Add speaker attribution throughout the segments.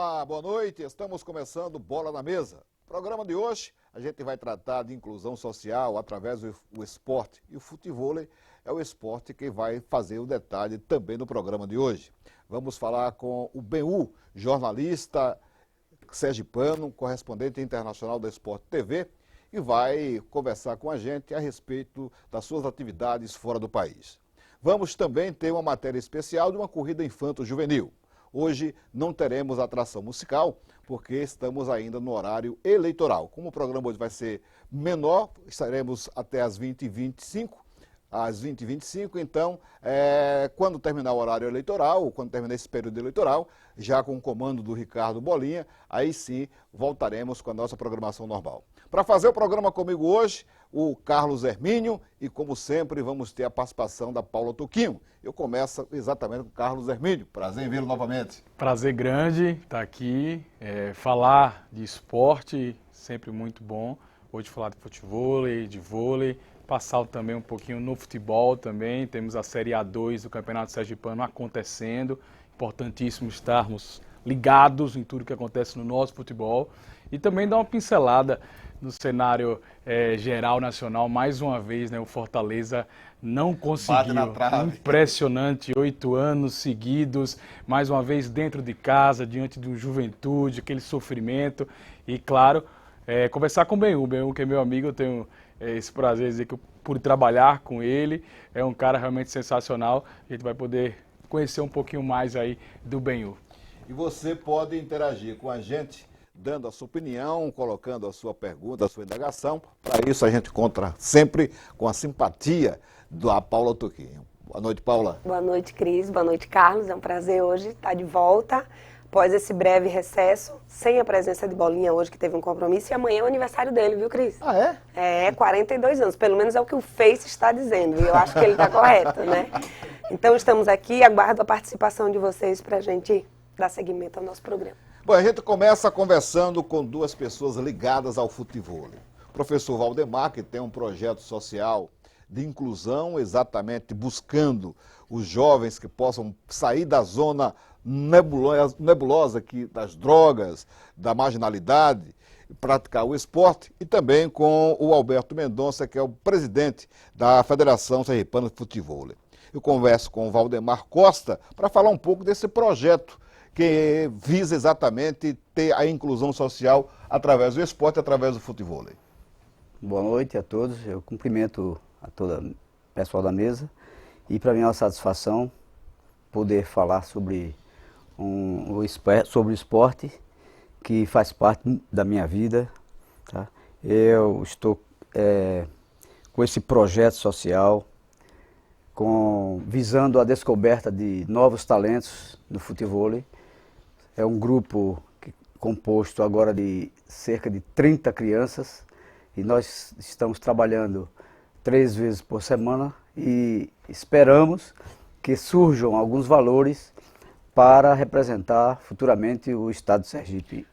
Speaker 1: Olá, boa noite. Estamos começando Bola na Mesa. No programa de hoje, a gente vai tratar de inclusão social através do esporte. E o futevôlei é o esporte que vai fazer o detalhe também no programa de hoje. Vamos falar com o Benhu, jornalista sergipano, correspondente internacional da Sport TV, e vai conversar com a gente a respeito das suas atividades fora do país. Vamos também ter uma matéria especial de uma corrida infanto-juvenil. Hoje não teremos atração musical, porque estamos ainda no horário eleitoral. Como o programa hoje vai ser menor, estaremos até às 20h25, então, quando terminar o horário eleitoral, quando terminar esse período eleitoral, já com o comando do Ricardo Bolinha, aí sim voltaremos com a nossa programação normal. Para fazer o programa comigo hoje, o Carlos Hermínio, e como sempre vamos ter a participação da Paula Toquinho. Eu começo exatamente com o Carlos Hermínio. Prazer em vê-lo novamente.
Speaker 2: Prazer grande estar aqui, falar de esporte, sempre muito bom. Hoje falar de futevôlei, de vôlei, passar também um pouquinho no futebol também. Temos a Série A2 do Campeonato Sergipano acontecendo. Importantíssimo estarmos ligados em tudo que acontece no nosso futebol. E também dar uma pincelada no cenário geral nacional. Mais uma vez, né, o Fortaleza não conseguiu. Impressionante, 8 anos seguidos, mais uma vez dentro de casa, diante do Juventude, aquele sofrimento. E claro, conversar com o Benhu, que é meu amigo, eu tenho esse prazer de dizer que eu pude trabalhar com ele. É um cara realmente sensacional. A gente vai poder conhecer um pouquinho mais aí do Benhu.
Speaker 1: E você pode interagir com a gente, dando a sua opinião, colocando a sua pergunta, a sua indagação. Para isso a gente conta sempre com a simpatia da Paula Toquinho. Boa noite, Paula.
Speaker 3: Boa noite, Cris. Boa noite, Carlos. É um prazer hoje estar de volta, após esse breve recesso, sem a presença de Bolinha hoje, que teve um compromisso. E amanhã é o aniversário dele, viu, Cris?
Speaker 1: Ah, é?
Speaker 3: 42 anos. Pelo menos é o que o Face está dizendo. E eu acho que ele está correto, né? Então estamos aqui, aguardo a participação de vocês para a gente dar seguimento ao nosso programa.
Speaker 1: Bom, a gente começa conversando com duas pessoas ligadas ao futevôlei. O professor Valdemar, que tem um projeto social de inclusão, exatamente buscando os jovens que possam sair da zona nebulosa aqui, das drogas, da marginalidade, praticar o esporte, e também com o Alberto Mendonça, que é o presidente da Federação Sergipana de Futevôlei. Eu converso com o Valdemar Costa para falar um pouco desse projeto que visa exatamente ter a inclusão social através do esporte, através do futevôlei.
Speaker 4: Boa noite a todos, eu cumprimento a todo o pessoal da mesa e para mim é uma satisfação poder falar sobre o esporte que faz parte da minha vida. Tá? Eu estou com esse projeto social visando a descoberta de novos talentos no futevôlei. É um grupo composto agora de cerca de 30 crianças e nós estamos trabalhando 3 vezes por semana e esperamos que surjam alguns valores para representar futuramente o estado de Sergipe.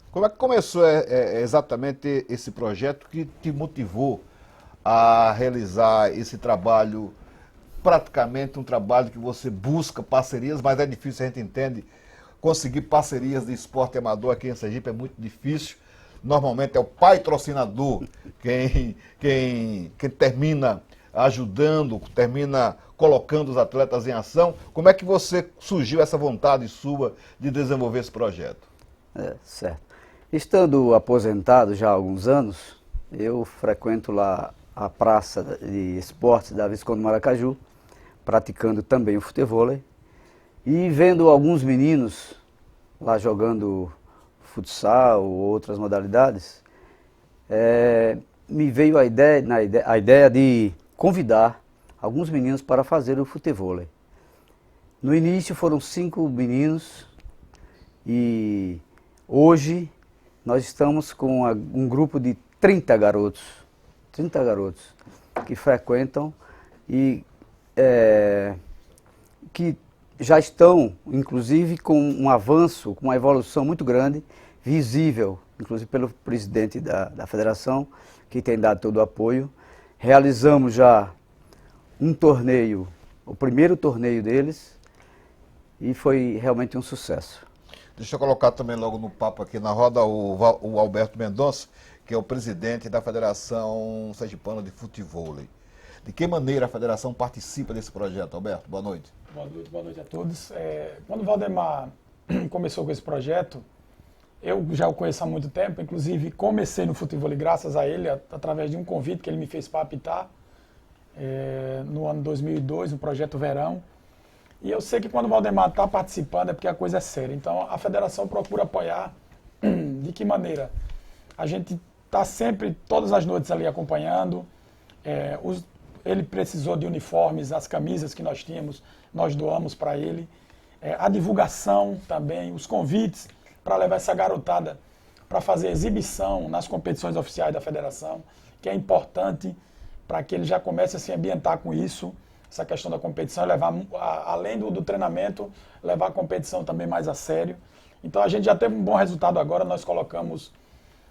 Speaker 1: Como é que começou exatamente esse projeto que te motivou a realizar esse trabalho, praticamente um trabalho que você busca parcerias, mas é difícil, a gente entende. Conseguir parcerias de esporte amador aqui em Sergipe é muito difícil. Normalmente é o patrocinador quem termina ajudando, termina colocando os atletas em ação. Como é que surgiu essa vontade sua de desenvolver esse projeto?
Speaker 4: Certo. Estando aposentado já há alguns anos, eu frequento lá a praça de esportes da Visconde Maracaju, praticando também o futevôlei. E vendo alguns meninos lá jogando futsal ou outras modalidades, me veio a ideia de convidar alguns meninos para fazer o futevôlei. No início foram 5 meninos e hoje nós estamos com um grupo de 30 garotos que frequentam e que já estão, inclusive, com um avanço, com uma evolução muito grande, visível, inclusive pelo presidente da federação, que tem dado todo o apoio. Realizamos já um torneio, o primeiro torneio deles, e foi realmente um sucesso.
Speaker 1: Deixa eu colocar também logo no papo aqui na roda o Alberto Mendonça, que é o presidente da Federação Sergipana de Futevôlei. De que maneira a federação participa desse projeto, Alberto? Boa noite.
Speaker 5: Boa noite a todos. Quando o Valdemar começou com esse projeto, eu já o conheço há muito tempo, inclusive comecei no futevôlei graças a ele, através de um convite que ele me fez para apitar no ano 2002, no Projeto Verão. E eu sei que quando o Valdemar está participando é porque a coisa é séria. Então a federação procura apoiar. De que maneira? A gente está sempre, todas as noites ali acompanhando. Ele precisou de uniformes, as camisas que nós tínhamos, nós doamos para ele. A divulgação também, os convites para levar essa garotada para fazer exibição nas competições oficiais da federação, que é importante para que ele já comece a se ambientar com isso, essa questão da competição, levar, além do treinamento, levar a competição também mais a sério. Então a gente já teve um bom resultado agora, nós colocamos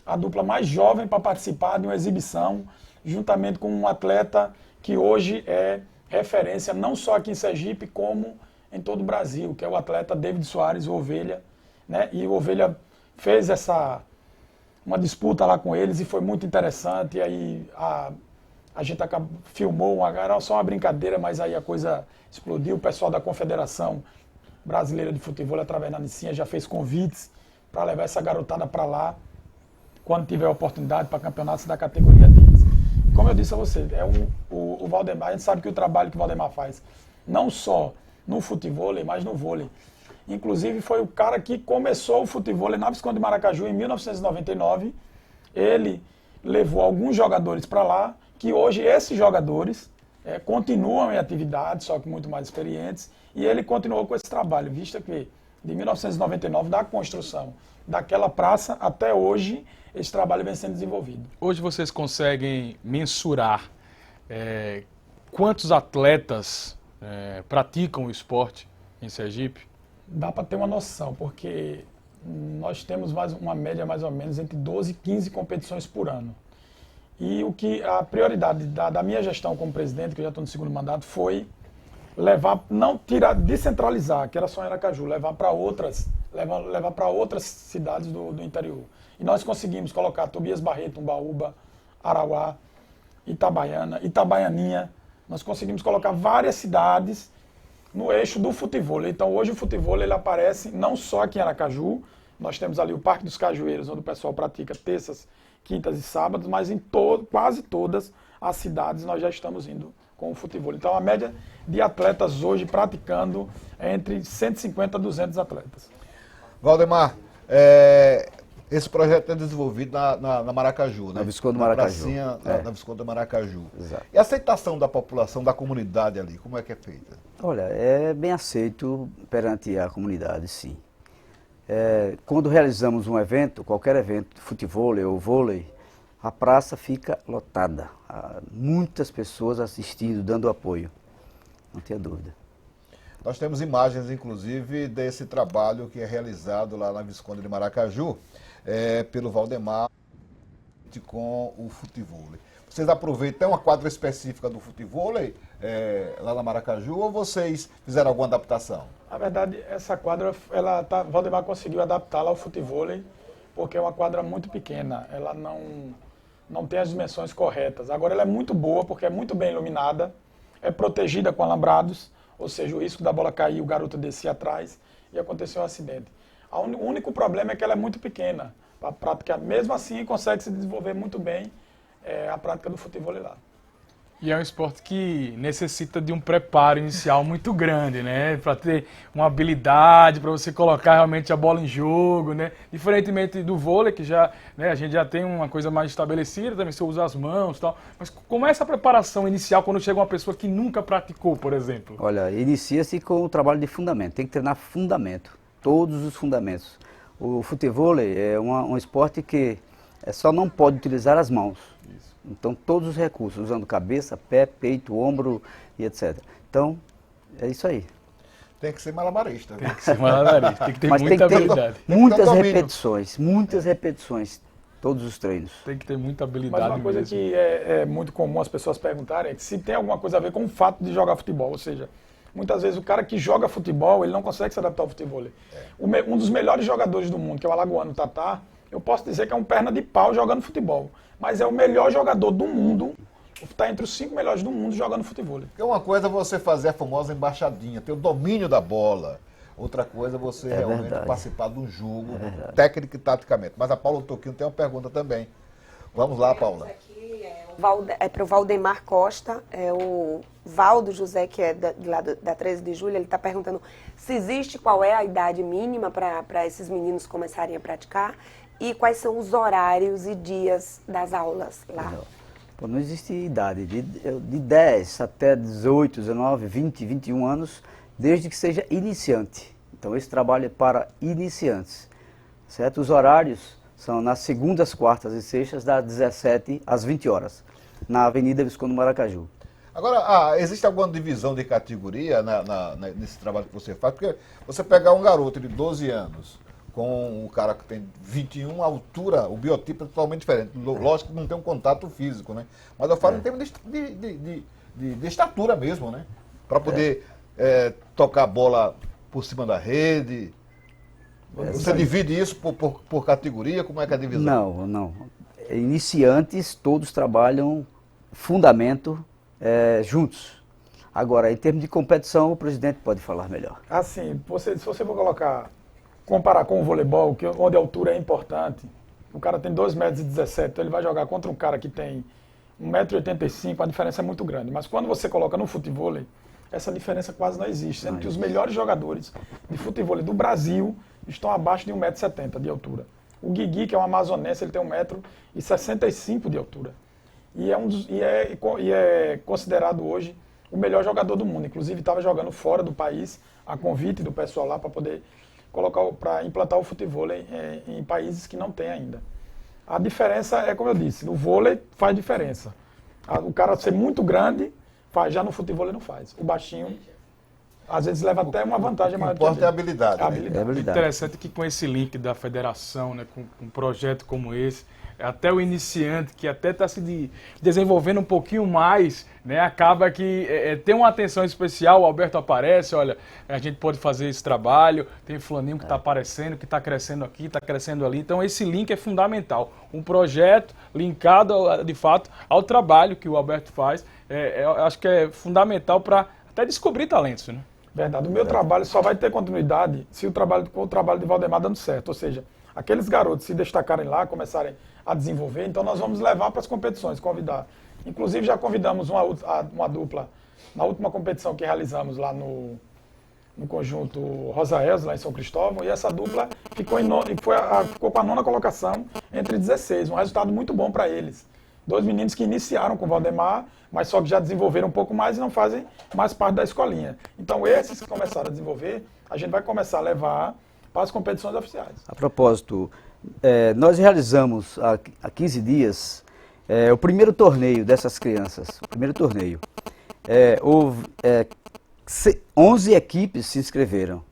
Speaker 5: a dupla mais jovem para participar de uma exibição, juntamente com um atleta que hoje é referência não só aqui em Sergipe, como em todo o Brasil, que é o atleta David Soares, o Ovelha, né? E o Ovelha fez uma disputa lá com eles e foi muito interessante. E aí a gente filmou, era só uma brincadeira, mas aí a coisa explodiu. O pessoal da Confederação Brasileira de Futebol, através da Nicinha, já fez convites para levar essa garotada para lá, quando tiver oportunidade, para campeonatos da categoria deles. Como eu disse a você, o Valdemar, a gente sabe que o trabalho que o Valdemar faz, não só no futevôlei, mas no vôlei. Inclusive foi o cara que começou o futevôlei na Visconde de Maracaju em 1999. Ele levou alguns jogadores para lá, que hoje esses jogadores continuam em atividade, só que muito mais experientes, e ele continuou com esse trabalho, visto que de 1999, da construção daquela praça até hoje, esse trabalho vem sendo desenvolvido.
Speaker 2: Hoje vocês conseguem mensurar quantos atletas praticam o esporte em Sergipe?
Speaker 5: Dá para ter uma noção, porque nós temos uma média mais ou menos entre 12 e 15 competições por ano. E a prioridade da minha gestão como presidente, que eu já estou no segundo mandato, foi descentralizar, que era só em Aracaju, levar para outras cidades do interior. E nós conseguimos colocar Tobias Barreto, Umbaúba, Arauá, Itabaianinha. Nós conseguimos colocar várias cidades no eixo do futevôlei. Então hoje o futevôlei ele aparece não só aqui em Aracaju, nós temos ali o Parque dos Cajueiros, onde o pessoal pratica terças, quintas e sábados, mas em quase todas as cidades nós já estamos indo com o futevôlei. Então a média de atletas hoje praticando é entre 150 a 200 atletas.
Speaker 1: Valdemar, esse projeto é desenvolvido na Maracaju, né?
Speaker 4: Na Visconde de Maracaju.
Speaker 1: Na Visconde de Maracaju.
Speaker 4: Exato.
Speaker 1: E a aceitação da população, da comunidade ali, como é que é feita?
Speaker 4: Olha, é bem aceito perante a comunidade, sim. Quando realizamos um evento, qualquer evento, futevôlei ou vôlei, a praça fica lotada. Há muitas pessoas assistindo, dando apoio. Não tenha dúvida.
Speaker 1: Nós temos imagens, inclusive, desse trabalho que é realizado lá na Visconde de Maracaju, pelo Valdemar com o futevôlei. Vocês aproveitam, tem uma quadra específica do futevôlei lá na Maracaju ou vocês fizeram alguma adaptação?
Speaker 5: Na verdade, essa quadra, Valdemar conseguiu adaptá-la ao futevôlei, porque é uma quadra muito pequena, ela não tem as dimensões corretas. Agora ela é muito boa, porque é muito bem iluminada, é protegida com alambrados, ou seja, o risco da bola cair, o garoto descer atrás e aconteceu um acidente. O único problema é que ela é muito pequena, para praticar. Mesmo assim, consegue se desenvolver muito bem a prática do futevôlei lá.
Speaker 2: E é um esporte que necessita de um preparo inicial muito grande, né? Para ter uma habilidade, para você colocar realmente a bola em jogo, né? Diferentemente do vôlei, que já, né, a gente já tem uma coisa mais estabelecida, também você usa as mãos e tal. Mas como é essa preparação inicial quando chega uma pessoa que nunca praticou, por exemplo?
Speaker 4: Olha, inicia-se com o trabalho de fundamento. Tem que treinar fundamento, todos os fundamentos. O futevôlei é um esporte que só não pode utilizar as mãos.
Speaker 2: Isso.
Speaker 4: Então, todos os recursos, usando cabeça, pé, peito, ombro e etc. Então, é isso aí.
Speaker 1: Tem que ser malabarista.
Speaker 2: Tem que ser malabarista, tem que ter
Speaker 4: Mas
Speaker 2: muita
Speaker 4: tem que ter
Speaker 2: habilidade.
Speaker 4: muitas repetições, todos os treinos.
Speaker 2: Tem que ter muita habilidade
Speaker 5: Mas uma coisa
Speaker 2: mesmo.
Speaker 5: que é muito comum as pessoas perguntarem é que se tem alguma coisa a ver com o fato de jogar futebol, ou seja, muitas vezes o cara que joga futebol, ele não consegue se adaptar ao futebol. Um dos melhores jogadores do mundo, que é o alagoano Tatá, eu posso dizer que é um perna de pau jogando futebol. Mas é o melhor jogador do mundo, está entre os 5 melhores do mundo jogando futebol.
Speaker 1: Porque uma coisa é você fazer a famosa embaixadinha, ter o domínio da bola. Outra coisa é você realmente participar de um jogo, técnico e taticamente. Mas a Paula Toquinho tem uma pergunta também. Vamos lá, Paula.
Speaker 3: É para o Valdemar Costa, é o Valdo José, que é lá da 13 de julho, ele está perguntando se existe, qual é a idade mínima para esses meninos começarem a praticar e quais são os horários e dias das aulas lá.
Speaker 4: Pô, não existe idade, de 10 até 18, 19, 20, 21 anos, desde que seja iniciante. Então esse trabalho é para iniciantes, certo? Os horários são nas segundas, quartas e sextas, das 17 às 20 horas, na Avenida Visconde Maracaju.
Speaker 1: Agora, existe alguma divisão de categoria nesse trabalho que você faz? Porque você pegar um garoto de 12 anos com um cara que tem 21, a altura, o biotipo é totalmente diferente. Lógico que não tem um contato físico, né? Mas eu falo em termos de estatura mesmo, né? Para poder tocar a bola por cima da rede. Você divide isso por categoria? Como é que é a divisão?
Speaker 4: Não. Iniciantes, todos trabalham fundamento juntos. Agora, em termos de competição, o presidente pode falar melhor.
Speaker 5: Assim, se você for comparar com o voleibol, onde a altura é importante, o cara tem 2,17 metros, então ele vai jogar contra um cara que tem 1,85 m, a diferença é muito grande. Mas quando você coloca no futebol, essa diferença quase não existe, sendo que os melhores jogadores de futebol do Brasil estão abaixo de 1,70 m de altura. O Guigui, que é um amazonense, ele tem 1,65 m de altura. E é considerado hoje o melhor jogador do mundo. Inclusive estava jogando fora do país, a convite do pessoal lá para poder para implantar o futebol em países que não tem ainda. A diferença é, como eu disse, no vôlei faz diferença. O cara ser muito grande, já no futebol ele não faz. O baixinho, às vezes, leva até uma vantagem maior.
Speaker 1: O que importa é a habilidade.
Speaker 2: O interessante é que com esse link da federação, né, com um projeto como esse, até o iniciante, que até está se desenvolvendo um pouquinho mais, né, acaba que tem uma atenção especial, o Alberto aparece, olha, a gente pode fazer esse trabalho, tem fulaninho que está aparecendo, que está crescendo aqui, está crescendo ali, então esse link é fundamental. Um projeto linkado, de fato, ao trabalho que o Alberto faz, eu acho que é fundamental para até descobrir talentos, né?
Speaker 5: Verdade, o meu trabalho só vai ter continuidade se o trabalho de Valdemar dando certo, ou seja, aqueles garotos se destacarem lá, começarem a desenvolver, então nós vamos levar para as competições, convidar. Inclusive já convidamos uma dupla na última competição que realizamos lá no conjunto Rosaels, lá em São Cristóvão, e essa dupla ficou com a 9ª colocação entre 16, um resultado muito bom para eles. 2 meninos que iniciaram com o Valdemar, mas só que já desenvolveram um pouco mais e não fazem mais parte da escolinha. Então esses que começaram a desenvolver, a gente vai começar a levar para as competições oficiais.
Speaker 4: A propósito, nós realizamos há 15 dias o primeiro torneio dessas crianças. O primeiro torneio. Houve 11 equipes se inscreveram.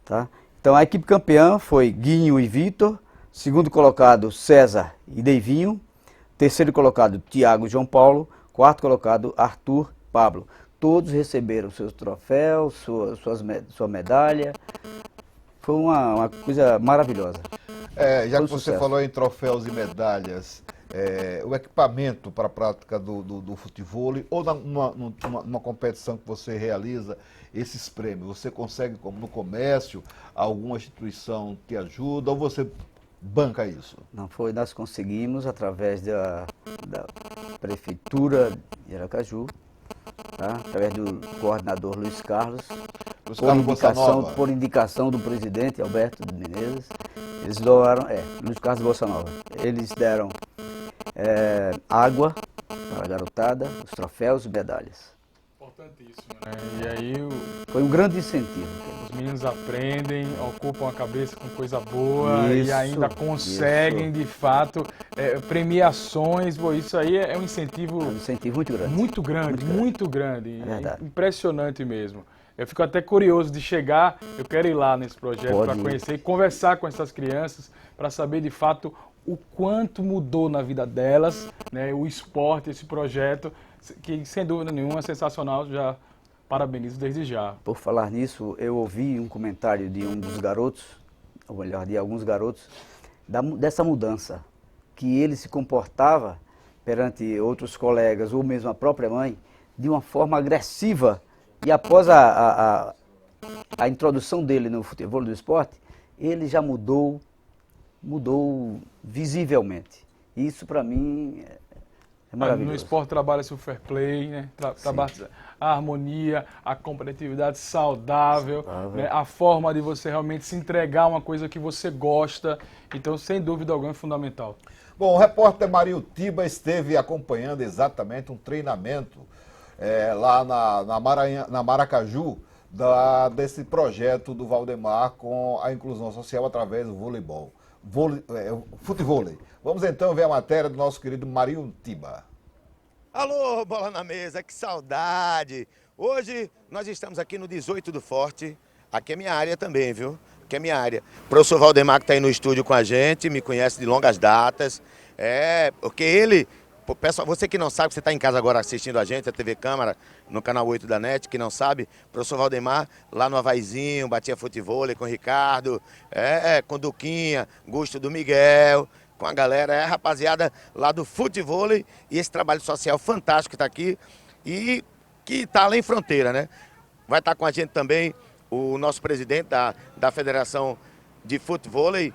Speaker 4: Tá? Então a equipe campeã foi Guinho e Vitor, segundo colocado César e Deivinho, terceiro colocado Tiago e João Paulo, quarto colocado Arthur Pablo. Todos receberam seus troféus, sua medalha. Foi uma coisa maravilhosa.
Speaker 1: Já que você falou em troféus e medalhas, o equipamento para a prática do futebol ou numa competição que você realiza, esses prêmios, você consegue, como no comércio, alguma instituição te ajuda ou você banca isso?
Speaker 4: Não, nós conseguimos através da Prefeitura de Aracaju, tá? Através do coordenador Luiz Carlos, por indicação do presidente Alberto de Menezes, eles doaram, Luiz Carlos Bolsa Nova, eles deram água para a garotada, os troféus e medalhas.
Speaker 2: Importantíssimo, né? E aí
Speaker 4: foi um grande incentivo.
Speaker 2: Os meninos aprendem, ocupam a cabeça com coisa boa e ainda conseguem, de fato, premiações. Isso aí é um incentivo...
Speaker 4: É um incentivo muito grande.
Speaker 2: Muito grande.
Speaker 4: É verdade.
Speaker 2: Impressionante mesmo. Eu fico até curioso de chegar, eu quero ir lá nesse projeto para conhecer e conversar com essas crianças para saber, de fato, o quanto mudou na vida delas, né, o esporte, esse projeto, que sem dúvida nenhuma é sensacional, já parabenizo desde já.
Speaker 4: Por falar nisso, eu ouvi um comentário de um dos garotos, ou melhor, de alguns garotos, dessa mudança, que ele se comportava perante outros colegas ou mesmo a própria mãe de uma forma agressiva. E após a introdução dele no futebol do esporte, ele já mudou visivelmente. Isso para mim é maravilhoso.
Speaker 2: No esporte trabalha-se o fair play, né? Trabalha a harmonia, a competitividade saudável, né? A forma de você realmente se entregar a uma coisa que você gosta. Então, sem dúvida alguma, é fundamental.
Speaker 1: Bom, o repórter Marinho Tiba esteve acompanhando exatamente um treinamento lá na Maracaju, desse projeto do Valdemar com a inclusão social através do voleibol, futevôlei. Vamos então ver a matéria do nosso querido Marinho Tiba.
Speaker 6: Alô, Bola na Mesa, que saudade! Hoje nós estamos aqui no 18 do Forte, aqui é minha área também, viu? Aqui é minha área. O professor Valdemar que está aí no estúdio com a gente, me conhece de longas datas, porque ele... Pessoal, você que não sabe, que você está em casa agora assistindo a gente, a TV Câmara, no canal 8 da NET, que não sabe, o professor Valdemar, lá no Havaizinho, batia futevôlei com o Ricardo, com o Duquinha, Gusto do Miguel, com a galera, rapaziada lá do futevôlei, e esse trabalho social fantástico que está aqui, e que está além fronteira, né? Vai estar com a gente também o nosso presidente da Federação de Futevôlei,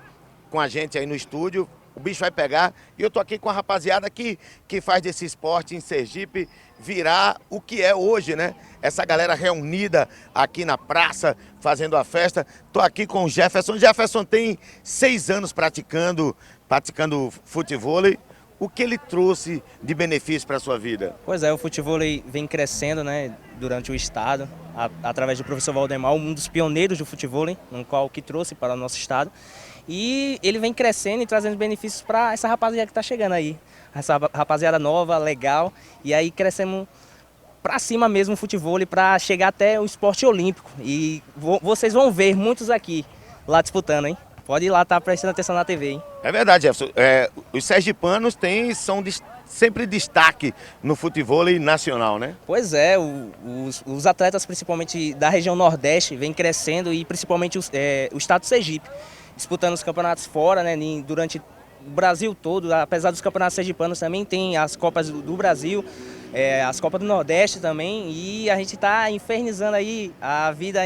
Speaker 6: com a gente aí no estúdio. O bicho vai pegar, e eu tô aqui com a rapaziada que faz desse esporte em Sergipe virar o que é hoje, né? Essa galera reunida aqui na praça, fazendo a festa. Tô aqui com o Jefferson. Jefferson tem 6 anos praticando futevôlei. O que ele trouxe de benefício para a sua vida?
Speaker 7: Pois é, o futevôlei vem crescendo, né, durante o estado, através do professor Valdemar, um dos pioneiros do futevôlei, no qual que trouxe para o nosso estado. E ele vem crescendo e trazendo benefícios para essa rapaziada que está chegando aí. Essa rapaziada nova, legal. E aí crescemos para cima mesmo o futevôlei para chegar até o esporte olímpico. E vocês vão ver muitos aqui lá disputando, hein? Pode ir lá, tá prestando atenção na TV, hein?
Speaker 6: É verdade, Jefferson. Os sergipanos são sempre destaque no futevôlei nacional, né?
Speaker 7: Pois é, os atletas principalmente da região Nordeste vêm crescendo e principalmente o estado do Sergipe, disputando os campeonatos fora, né, durante o Brasil todo. Apesar dos campeonatos sergipanos também tem as Copas do Brasil, as Copas do Nordeste também, e a gente está infernizando aí a vida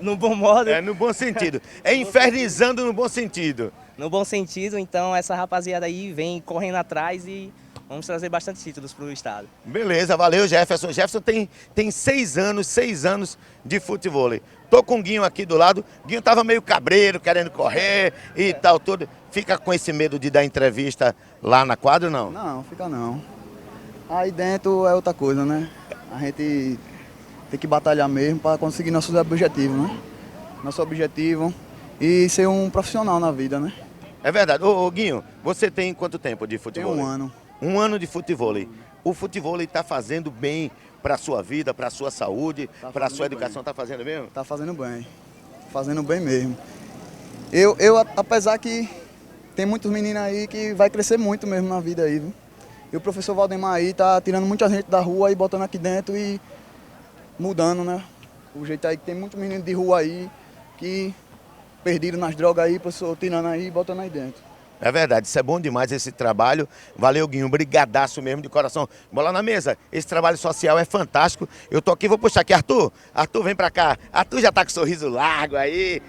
Speaker 7: no bom modo.
Speaker 6: No bom sentido. Infernizando no bom sentido.
Speaker 7: No bom sentido, então essa rapaziada aí vem correndo atrás e vamos trazer bastante títulos para o estado.
Speaker 6: Beleza, valeu, Jefferson. Jefferson tem 6 anos de futevôlei. Tô com o Guinho aqui do lado. Guinho tava meio cabreiro, querendo correr e tal, tudo. Fica com esse medo de dar entrevista lá na quadra, não?
Speaker 8: Não, fica não. Aí dentro é outra coisa, né? A gente tem que batalhar mesmo para conseguir nossos objetivos, né? Nosso objetivo e ser um profissional na vida, né?
Speaker 6: É verdade. Ô Guinho, você tem quanto tempo de futevôlei?
Speaker 8: Tem 1 ano.
Speaker 6: 1 ano de futevôlei. O futevôlei está fazendo bem para a sua vida, para a sua saúde, para a sua educação? Está fazendo mesmo?
Speaker 8: Está fazendo bem. Fazendo bem mesmo. Apesar que tem muitos meninos aí que vai crescer muito mesmo na vida aí, viu? E o professor Valdemar aí tá tirando muita gente da rua e botando aqui dentro e mudando, né? O jeito aí que tem muitos meninos de rua aí que perderam nas drogas aí, o professor tirando aí e botando aí dentro.
Speaker 6: É verdade, isso é bom demais esse trabalho. Valeu, Guinho, brigadaço mesmo de coração. Bola na mesa, esse trabalho social é fantástico. Eu tô aqui, vou puxar aqui, Arthur, vem pra cá. Arthur já tá com sorriso largo aí.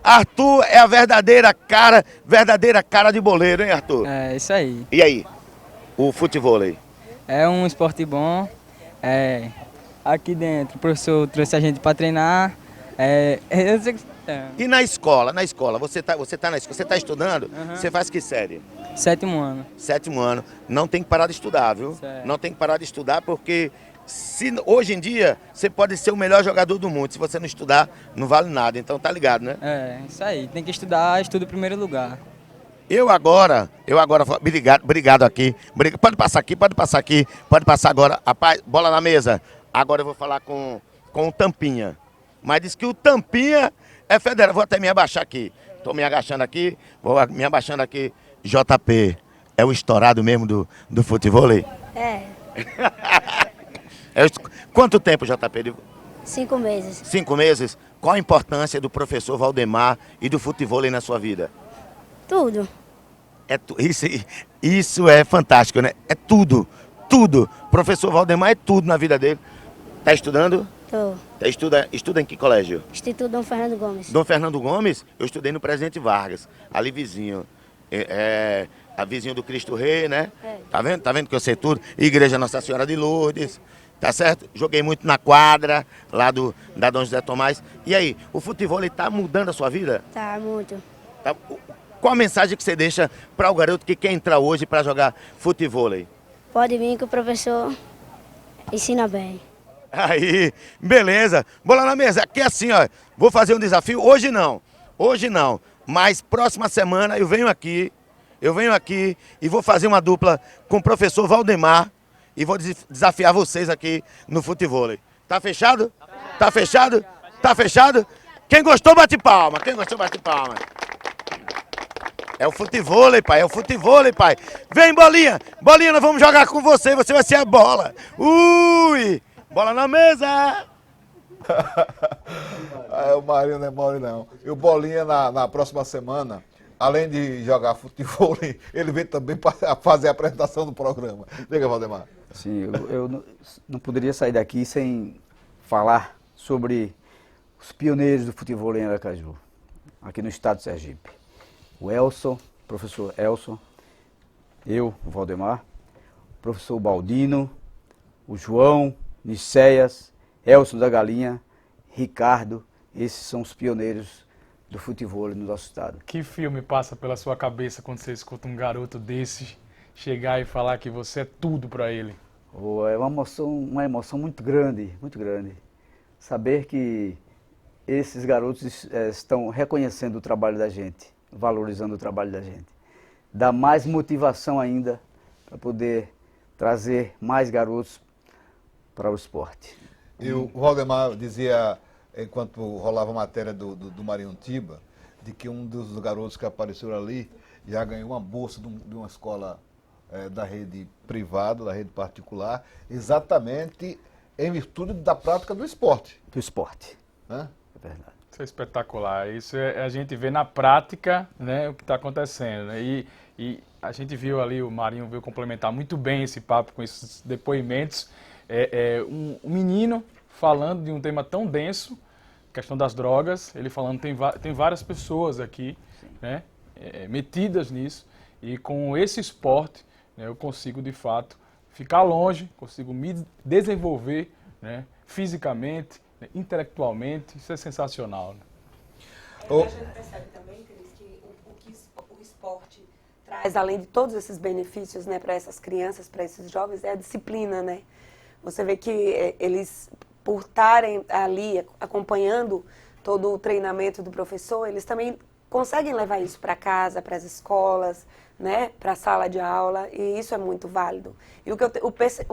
Speaker 6: Arthur é a verdadeira cara de boleiro, hein, Arthur?
Speaker 9: É, isso aí.
Speaker 6: E aí, o futevôlei?
Speaker 9: É um esporte bom. Aqui dentro o professor trouxe a gente para treinar.
Speaker 6: E na escola, você tá na escola, você tá estudando?
Speaker 9: Uhum.
Speaker 6: Você faz que série?
Speaker 9: 7º ano.
Speaker 6: 7º ano. Não tem que parar de estudar, viu?
Speaker 9: Certo.
Speaker 6: Não tem que parar de estudar porque hoje em dia você pode ser o melhor jogador do mundo. Se você não estudar, não vale nada. Então tá ligado, né?
Speaker 9: É, isso aí. Tem que estudar, estudo em primeiro lugar.
Speaker 6: Eu agora, obrigado aqui. Pode passar agora. Rapaz, bola na mesa. Agora eu vou falar com o Tampinha. Mas diz que o Tampinha é federal. Vou até me abaixar aqui. Estou me agachando aqui. Vou me abaixando aqui. JP, é o estourado mesmo do futevôlei?
Speaker 3: É.
Speaker 6: Quanto tempo, JP?
Speaker 10: 5 meses.
Speaker 6: 5 meses? Qual a importância do professor Valdemar e do futevôlei na sua vida?
Speaker 10: Tudo.
Speaker 6: Isso é fantástico, né? É tudo, tudo. Professor Valdemar é tudo na vida dele. Tá estudando?
Speaker 10: Tô.
Speaker 6: Estuda em que colégio?
Speaker 10: Instituto Dom Fernando Gomes.
Speaker 6: Dom Fernando Gomes? Eu estudei no Presidente Vargas, ali vizinho. A vizinho do Cristo Rei, né?
Speaker 10: É.
Speaker 6: Tá vendo? Tá vendo que eu sei tudo? Igreja Nossa Senhora de Lourdes, tá certo? Joguei muito na quadra, lá da Dom José Tomás. E aí, o futevôlei tá mudando a sua vida?
Speaker 10: Tá, muito.
Speaker 6: Tá? Qual a mensagem que você deixa para o garoto que quer entrar hoje para jogar futevôlei?
Speaker 10: Pode vir que o professor ensina bem.
Speaker 6: Aí, beleza. Bola na mesa. Aqui é assim, ó. Vou fazer um desafio. Hoje não. Mas próxima semana eu venho aqui e vou fazer uma dupla com o professor Valdemar e vou desafiar vocês aqui no futevôlei. Tá fechado? Tá fechado? Tá fechado? Quem gostou, bate palma. Quem gostou, bate palma. É o futevôlei, pai. É o futevôlei, pai. Vem, Bolinha. Bolinha, nós vamos jogar com você. Você vai ser a bola. Ui! Bola na mesa!
Speaker 1: O Marinho não é mole, não. E o Bolinha, na próxima semana, além de jogar futevôlei, ele vem também para fazer a apresentação do programa. Diga, Valdemar.
Speaker 4: Sim, eu não poderia sair daqui sem falar sobre os pioneiros do futevôlei em Aracaju, aqui no estado de Sergipe. O Elson, professor Elson, eu, o Valdemar, o professor Baldino, o João, Nicéias, Elson da Galinha, Ricardo, esses são os pioneiros do futevôlei no nosso estado.
Speaker 2: Que filme passa pela sua cabeça quando você escuta um garoto desse chegar e falar que você é tudo para ele?
Speaker 4: É uma emoção muito grande, muito grande. Saber que esses garotos estão reconhecendo o trabalho da gente, valorizando o trabalho da gente. Dá mais motivação ainda para poder trazer mais garotos para o esporte.
Speaker 1: E o Valdemar dizia, enquanto rolava a matéria do Marinho Tiba, de que um dos garotos que apareceu ali já ganhou uma bolsa de uma escola da rede privada, da rede particular, exatamente em virtude da prática do esporte.
Speaker 4: Do esporte.
Speaker 1: Hã?
Speaker 4: É verdade.
Speaker 2: Isso é espetacular. Isso a gente vê na prática, né, o que está acontecendo. Né? E a gente viu ali, o Marinho veio complementar muito bem esse papo com esses depoimentos. Um menino falando de um tema tão denso, questão das drogas, ele falando, tem várias pessoas aqui, né, metidas nisso, e com esse esporte, né, eu consigo de fato ficar longe, consigo me desenvolver, né, fisicamente, né, intelectualmente. Isso é sensacional. Né?
Speaker 3: A gente percebe também, Cris, que o esporte traz, além de todos esses benefícios, né, para essas crianças, para esses jovens, é a disciplina, né? Você vê que eles, por estarem ali acompanhando todo o treinamento do professor, eles também conseguem levar isso para casa, para as escolas, né, para a sala de aula, e isso é muito válido. E o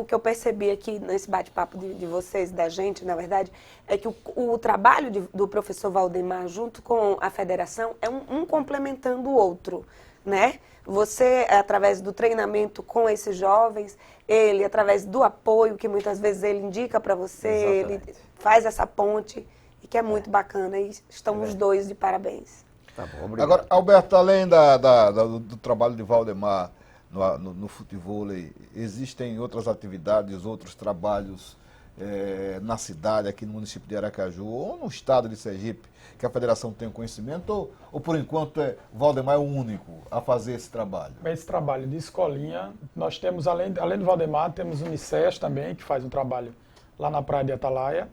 Speaker 3: que eu percebi aqui nesse bate-papo de vocês, da gente, na verdade, é que o trabalho do professor Valdemar junto com a federação é um complementando o outro, né? Você, através do treinamento com esses jovens, ele, através do apoio que muitas vezes ele indica para você,
Speaker 4: Exatamente.
Speaker 3: ele faz essa ponte, e que é muito bacana, e estão os dois de parabéns.
Speaker 4: Tá bom, obrigado.
Speaker 1: Agora, Alberto, além do trabalho de Valdemar no futevôlei, existem outras atividades, outros trabalhos na cidade, aqui no município de Aracaju, ou no estado de Sergipe, que a federação tem conhecimento, ou por enquanto Valdemar é o único a fazer esse trabalho?
Speaker 5: Esse trabalho de escolinha, nós temos, além do Valdemar, temos o Nicéias também, que faz um trabalho lá na Praia de Atalaia,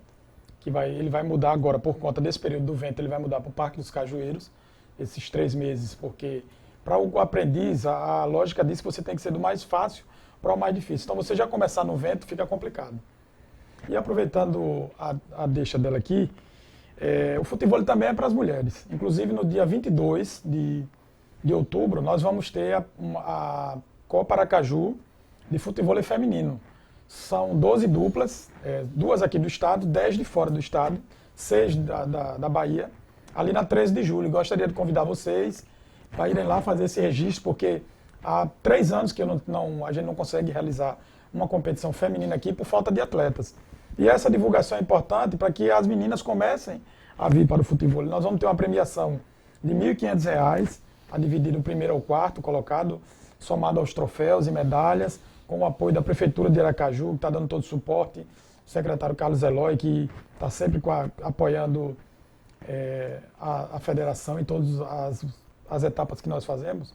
Speaker 5: que ele vai mudar agora, por conta desse período do vento, ele vai mudar para o Parque dos Cajueiros, esses 3 meses, porque para o aprendiz, a lógica diz que você tem que ser do mais fácil para o mais difícil. Então, você já começar no vento fica complicado. E aproveitando a deixa dela aqui, o futevôlei também é para as mulheres. Inclusive, no dia 22 de outubro, nós vamos ter a Copa Aracaju de futevôlei feminino. São 12 duplas, 2 aqui do estado, 10 de fora do estado, 6 da Bahia, ali na 13 de julho. Gostaria de convidar vocês para irem lá fazer esse registro, porque há 3 anos que a gente não consegue realizar uma competição feminina aqui por falta de atletas. E essa divulgação é importante para que as meninas comecem a vir para o futebol. Nós vamos ter uma premiação de R$ 1.500, a dividir do primeiro ao quarto colocado, somado aos troféus e medalhas, com o apoio da Prefeitura de Aracaju, que está dando todo o suporte, o secretário Carlos Eloy, que está sempre apoiando a federação em todas as etapas que nós fazemos.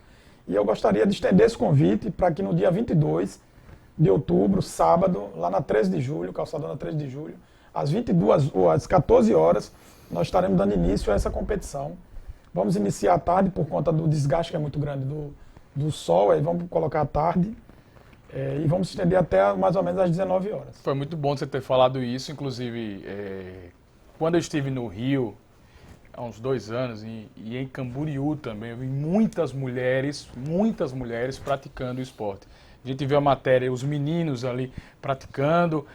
Speaker 5: E eu gostaria de estender esse convite para que no dia 22 de outubro, sábado, lá na 13 de julho, calçadona 13 de julho, às 14 horas, nós estaremos dando início a essa competição. Vamos iniciar à tarde por conta do desgaste que é muito grande do sol, aí vamos colocar à tarde e vamos estender até mais ou menos às 19 horas.
Speaker 2: Foi muito bom você ter falado isso, inclusive quando eu estive no Rio, há uns 2 anos, e em Camboriú também, eu vi muitas mulheres praticando o esporte. A gente viu a matéria, os meninos ali praticando,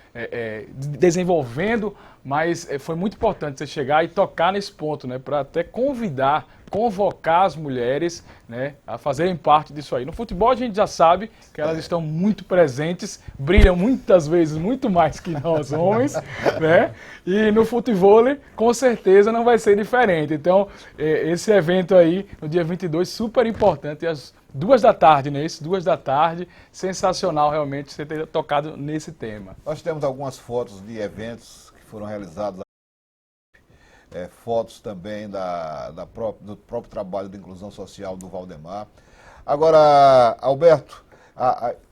Speaker 2: desenvolvendo, mas foi muito importante você chegar e tocar nesse ponto, né, para até convocar as mulheres, né, a fazerem parte disso aí. No futebol a gente já sabe que elas estão muito presentes, brilham muitas vezes muito mais que nós homens, né? E no futebol com certeza não vai ser diferente. Então esse evento aí no dia 22 super importante, às 2 da tarde, né? 2 da tarde, sensacional realmente você ter tocado nesse tema.
Speaker 1: Nós temos algumas fotos de eventos que foram realizados, fotos também do próprio trabalho de inclusão social do Valdemar. Agora, Alberto,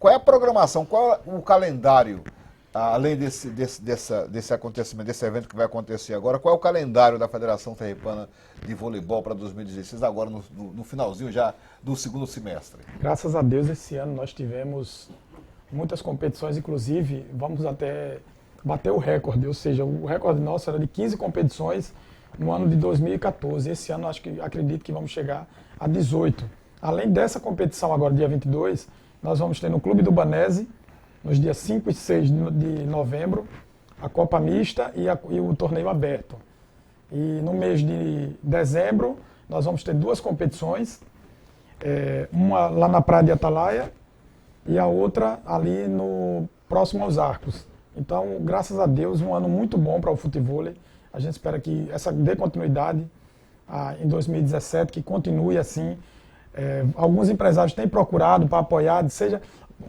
Speaker 1: qual é a programação, qual é o calendário, além desse acontecimento, desse evento que vai acontecer agora, qual é o calendário da Federação Sergipana de Voleibol para 2016, agora no finalzinho já do segundo semestre?
Speaker 5: Graças a Deus, esse ano nós tivemos muitas competições, inclusive vamos até bater o recorde, ou seja, o recorde nosso era de 15 competições no ano de 2014. Esse ano acredito que vamos chegar a 18. Além dessa competição agora, dia 22, nós vamos ter no Clube do Banese, nos dias 5 e 6 de novembro, a Copa Mista e o torneio aberto. E no mês de dezembro, nós vamos ter 2 competições, uma lá na Praia de Atalaia e a outra ali próximo aos Arcos. Então, graças a Deus, um ano muito bom para o futebol. A gente espera que essa dê continuidade em 2017, que continue assim. Alguns empresários têm procurado para apoiar, seja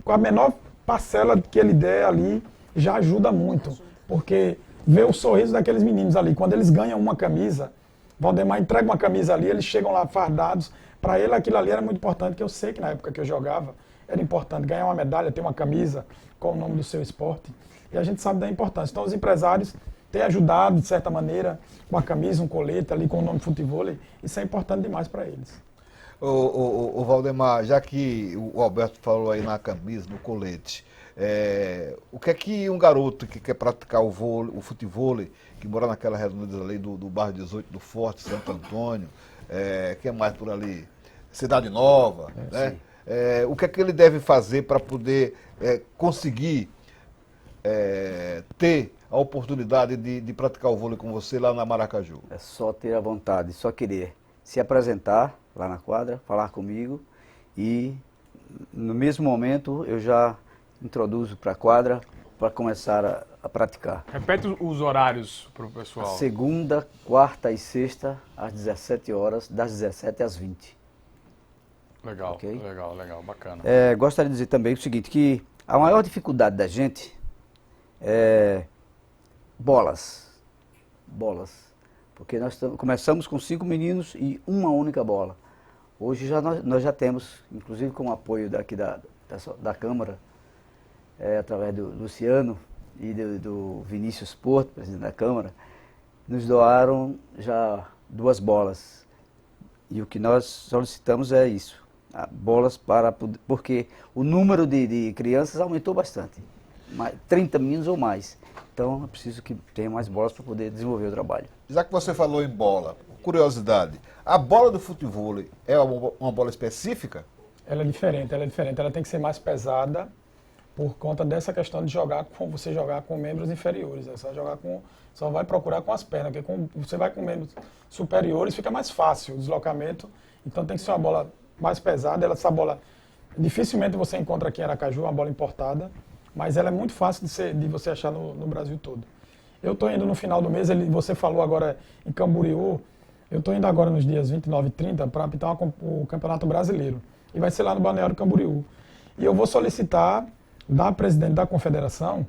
Speaker 5: com a menor parcela que ele der ali, já ajuda muito. Porque ver o sorriso daqueles meninos ali, quando eles ganham uma camisa, Valdemar entrega uma camisa ali, eles chegam lá fardados. Para ele aquilo ali era muito importante, que eu sei que na época que eu jogava, era importante ganhar uma medalha, ter uma camisa com o nome do seu esporte. E a gente sabe da importância. Então os empresários têm ajudado, de certa maneira, com a camisa, um colete ali com o nome futebol. Isso é importante demais para eles.
Speaker 1: O Valdemar, já que o Alberto falou aí na camisa, no colete, o que é que um garoto que quer praticar o futebol, que mora naquela redondeza ali do bairro 18 do Forte, Santo Antônio, que é mais por ali, Cidade Nova, né? O que é que ele deve fazer para poder conseguir ter a oportunidade de praticar o vôlei com você lá na Maracaju?
Speaker 4: É só ter a vontade, só querer se apresentar lá na quadra, falar comigo e no mesmo momento eu já introduzo para a quadra para começar a praticar.
Speaker 2: Repete os horários para o pessoal.
Speaker 4: Segunda, quarta e sexta, às 17 horas, das 17 às 20.
Speaker 2: Legal,
Speaker 4: Okay?
Speaker 2: legal, bacana.
Speaker 4: Gostaria de dizer também o seguinte, que a maior dificuldade da gente é bolas. Porque nós começamos com 5 meninos e uma única bola. Hoje nós já temos, inclusive com o apoio daqui da Câmara, através do Luciano e do Vinícius Porto, presidente da Câmara, nos doaram já 2 bolas. E o que nós solicitamos é isso, bolas porque o número de crianças aumentou bastante, 30 meninos ou mais. Então é preciso que tenha mais bolas para poder desenvolver o trabalho.
Speaker 1: Já que você falou em bola, curiosidade, a bola do futebol é uma bola específica?
Speaker 5: Ela é diferente, ela tem que ser mais pesada por conta dessa questão de você jogar com membros inferiores. Você só vai procurar com as pernas, porque você vai com membros superiores, fica mais fácil o deslocamento. Então tem que ser uma bola mais pesada. Essa bola, dificilmente você encontra aqui em Aracaju, uma bola importada, mas ela é muito fácil de você achar no Brasil todo. Eu estou indo no final do mês, você falou agora em Camboriú, eu estou indo agora nos dias 29 e 30 para apitar o Campeonato Brasileiro. E vai ser lá no Balneário Camboriú. E eu vou solicitar da presidente da confederação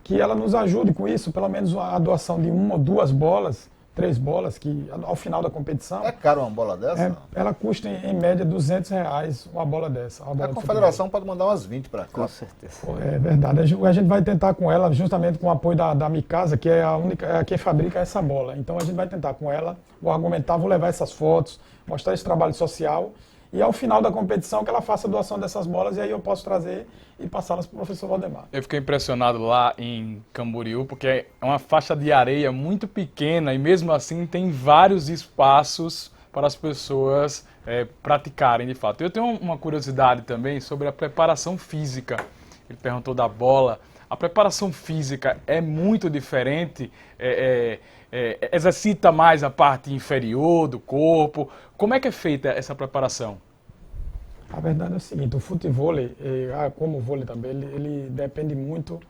Speaker 5: que ela nos ajude com isso, pelo menos a doação de 1 ou 2 bolas, 3 bolas, que ao final da competição...
Speaker 1: É caro uma bola dessa?
Speaker 5: Ela custa em média R$200 uma bola dessa. Uma bola
Speaker 1: a confederação pode mandar umas 20 para cá.
Speaker 4: Com certeza.
Speaker 5: É verdade. A gente vai tentar com ela, justamente com o apoio da Mikasa, que é a única, é quem fabrica essa bola. Então a gente vai tentar com ela, vou argumentar, vou levar essas fotos, mostrar esse trabalho social. E ao final da competição que ela faça a doação dessas bolas e aí eu posso trazer e passá-las para o professor Valdemar.
Speaker 2: Eu fiquei impressionado lá em Camboriú, porque é uma faixa de areia muito pequena e mesmo assim tem vários espaços para as pessoas praticarem de fato. Eu tenho uma curiosidade também sobre a preparação física. Ele perguntou da bola. A preparação física é muito diferente, exercita mais a parte inferior do corpo. Como é que é feita essa preparação?
Speaker 5: A verdade é o seguinte, o futevôlei, como o vôlei também, ele depende muito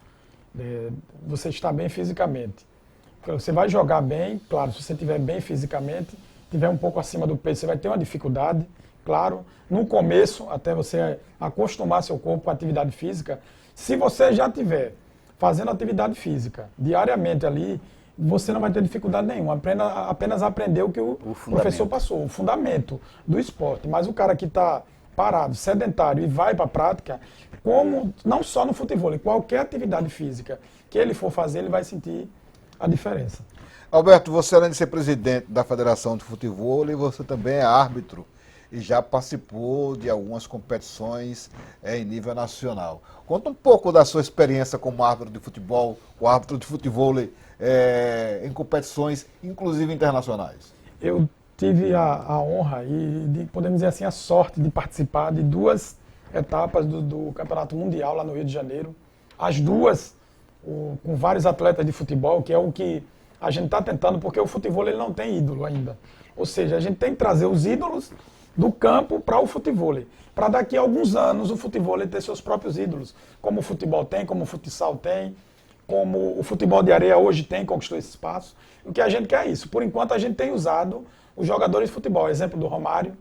Speaker 5: de você estar bem fisicamente. Você vai jogar bem, claro, se você estiver bem fisicamente, estiver um pouco acima do peso, você vai ter uma dificuldade, claro. No começo, até você acostumar seu corpo com a atividade física, se você já estiver fazendo atividade física diariamente ali, você não vai ter dificuldade nenhuma, apenas aprender o que o professor passou, o fundamento do esporte. Mas o cara que está parado, sedentário e vai para a prática, como não só no futebol, qualquer atividade física que ele for fazer, ele vai sentir a diferença.
Speaker 1: Alberto, você além de ser presidente da Federação de Futebol, você também é árbitro e já participou de algumas competições em nível nacional. Conta um pouco da sua experiência como árbitro de futebol, o árbitro de futebol em competições, inclusive internacionais.
Speaker 5: Eu tive a honra e, podemos dizer assim, a sorte de participar de 2 etapas do Campeonato Mundial lá no Rio de Janeiro. As 2 com vários atletas de futebol, que é o que a gente está tentando, porque o futebol ele não tem ídolo ainda. Ou seja, a gente tem que trazer os ídolos do campo para o futebol. Para daqui a alguns anos o futebol ter seus próprios ídolos, como o futebol tem, como o futsal tem, como o futebol de areia hoje tem, conquistou esse espaço. O que a gente quer é isso. Por enquanto a gente tem usado os jogadores de futebol. Exemplo do Romário,